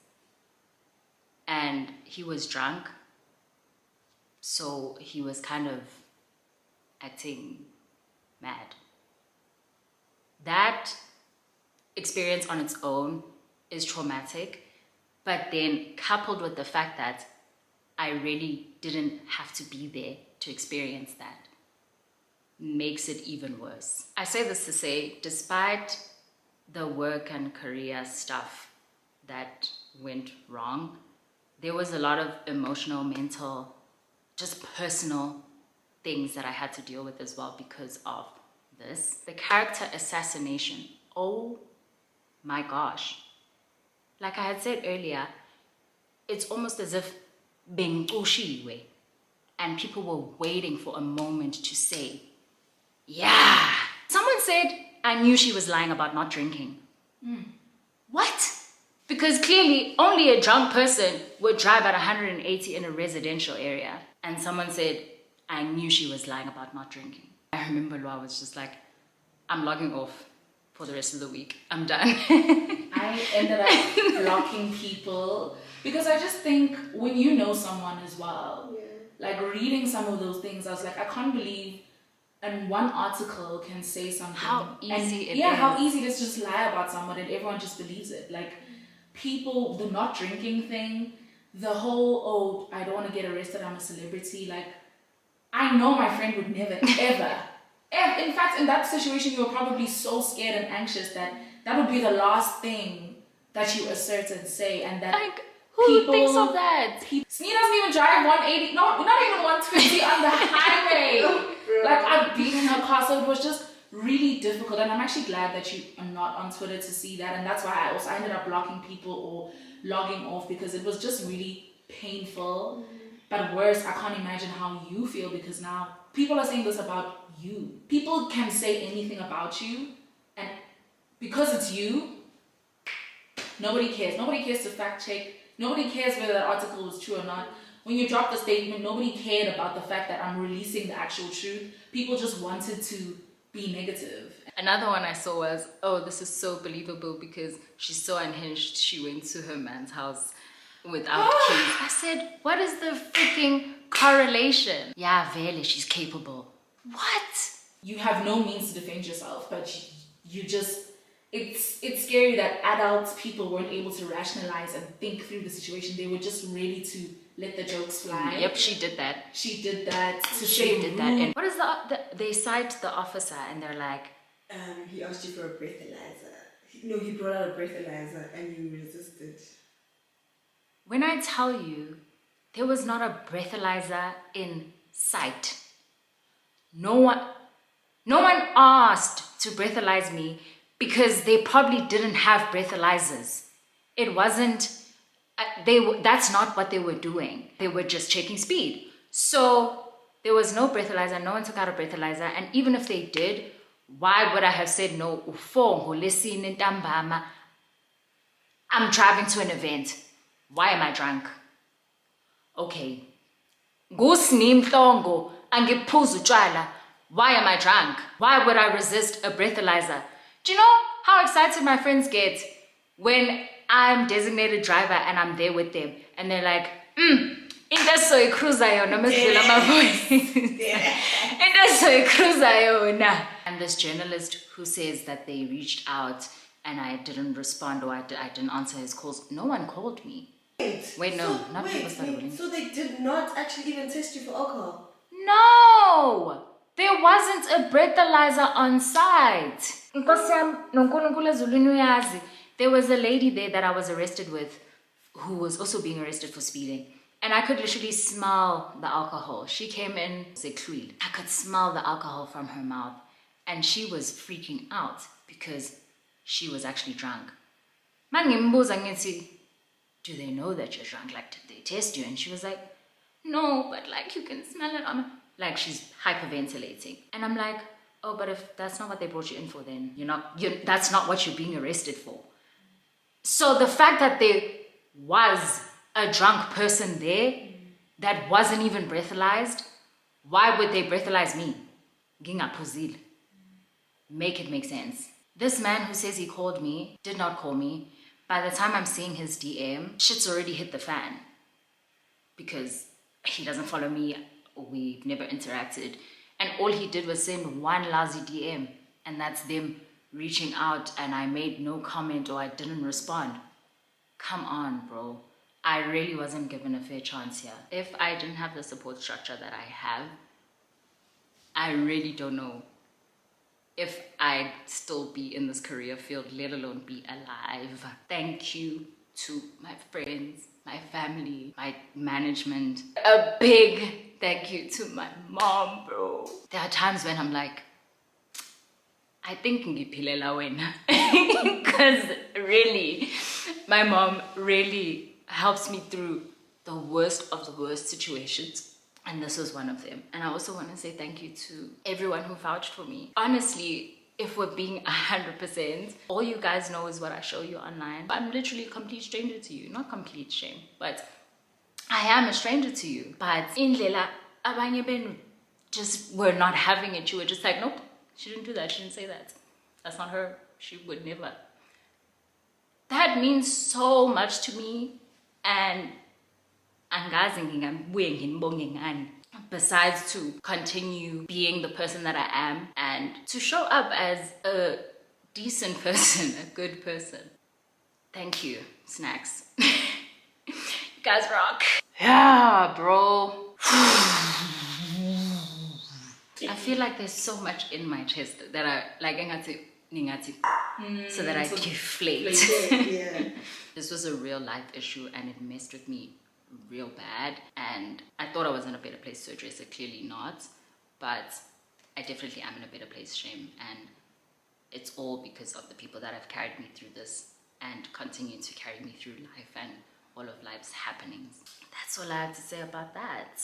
Speaker 1: And he was drunk, so he was kind of acting mad. That experience on its own is traumatic, but then coupled with the fact that I really didn't have to be there to experience that makes it even worse. I say this to say, despite the work and career stuff that went wrong, there was a lot of emotional, mental, just personal things that I had to deal with as well because of this. The character assassination, oh my gosh. Like I had said earlier, it's almost as if bengqushiwe, and people were waiting for a moment to say, yeah. Someone said, I knew she was lying about not drinking. What? Because clearly only a drunk person would drive at 180 in a residential area. And someone said, I knew she was lying about not drinking. I remember I was just like, I'm logging off for the rest of the week. I'm done.
Speaker 2: I ended up blocking people because I just think when you know someone as well, like reading some of those things, I was like, I can't believe and one article can say something.
Speaker 1: How easy it is.
Speaker 2: Yeah, how easy it is to just lie about someone and everyone just believes it. Like people, the not drinking thing, the whole, oh, I don't want to get arrested, I'm a celebrity. Like, I know my friend would never, ever. In fact, in that situation, you were probably so scared and anxious that that would be the last thing that you assert and say. And that
Speaker 1: like, who thinks of that?
Speaker 2: Sni doesn't even drive 180, no, not even 120 on the highway. Like, I've been in her car, so it was just really difficult. And I'm actually glad that you are not on Twitter to see that. And that's why I ended up blocking people or logging off, because it was just really painful. But worse, I can't imagine how you feel, because now people are saying this about you. People can say anything about you, and because it's you, nobody cares. Nobody cares to fact check. Nobody cares whether that article was true or not. when you dropped the statement, nobody cared about the fact that I'm releasing the actual truth. People just wanted to be negative.
Speaker 1: Another one I saw was, oh, this is so believable because she's so unhinged. She went to her man's house without keys. I said, what is the freaking correlation? Yeah, Vele, she's capable. What?
Speaker 2: You have no means to defend yourself, but you just, it's scary that adult people weren't able to rationalize and think through the situation. They were just ready to let the jokes fly.
Speaker 1: Yep, she did that.
Speaker 2: She did that to
Speaker 1: She
Speaker 2: say
Speaker 1: did that. And what is they cite the officer and they're like,
Speaker 6: he asked you for a breathalyzer. No, he brought out a breathalyzer and you resisted.
Speaker 1: when I tell you there was not a breathalyzer in sight. No one asked to breathalyze me because they probably didn't have breathalyzers. It wasn't, that's not what they were doing. They were just checking speed. So there was no breathalyzer, no one took out a breathalyzer. And even if they did, why would I have said no? I'm driving to an event. Why am I drunk? Okay. Sni Ep23. Why am I drunk? Why would I resist a breathalyzer? Do you know how excited my friends get when I'm designated driver and I'm there with them and they're like, into cruiser yona masivula amavoice. Into cruiser yona. And this journalist who says that they reached out and I didn't respond or I didn't answer his calls. No one called me. Wait, no, not people started willing.
Speaker 6: So they did not actually even test you for alcohol?
Speaker 1: No! There wasn't a breathalyzer on site. There was a lady there that I was arrested with who was also being arrested for speeding. And I could literally smell the alcohol. She came in, I could smell the alcohol from her mouth. And she was freaking out because she was actually drunk. Do they know that you're drunk? Like, did they test you? And she was like, no, but like you can smell it on. Like she's hyperventilating. And I'm like, oh, but if that's not what they brought you in for, then that's not what you're being arrested for. So the fact that there was a drunk person there that wasn't even breathalyzed, why would they breathalyze me? Gingaphuzile. Make it make sense. This man who says he called me did not call me. By the time I'm seeing his DM, shit's already hit the fan. Because he doesn't follow me, we've never interacted. And all he did was send one lousy DM. And that's them reaching out and I made no comment or I didn't respond. Come on, bro. I really wasn't given a fair chance here. If I didn't have the support structure that I have, I really don't know if I'd still be in this career field, let alone be alive. Thank you to my friends, my family, my management. A big thank you to my mom, bro. There are times when I'm like, I think ngiphilela wena. Because really, my mom really helps me through the worst of the worst situations. And this was one of them. And I also want to say thank you to everyone who vouched for me. Honestly, if we're being 100%, all you guys know is what I show you online. I'm literally a complete stranger to you. Not complete shame, but I am a stranger to you. But indlela abanye benu just were not having it. You were just like, nope, she didn't do that. She didn't say that. That's not her. She would never. That means so much to me. And besides to continue being the person that I am and to show up as a decent person, a good person. Thank you, Snacks. You guys rock. Yeah, bro. I feel like there's so much in my chest that I like so that I deflate.
Speaker 6: Yeah.
Speaker 1: This was a real life issue and it messed with me real bad, and I thought I was in a better place to address it. Clearly not, but I definitely am in a better place, Shame, and it's all because of the people that have carried me through this and continue to carry me through life and all of life's happenings. That's all I have to say about that.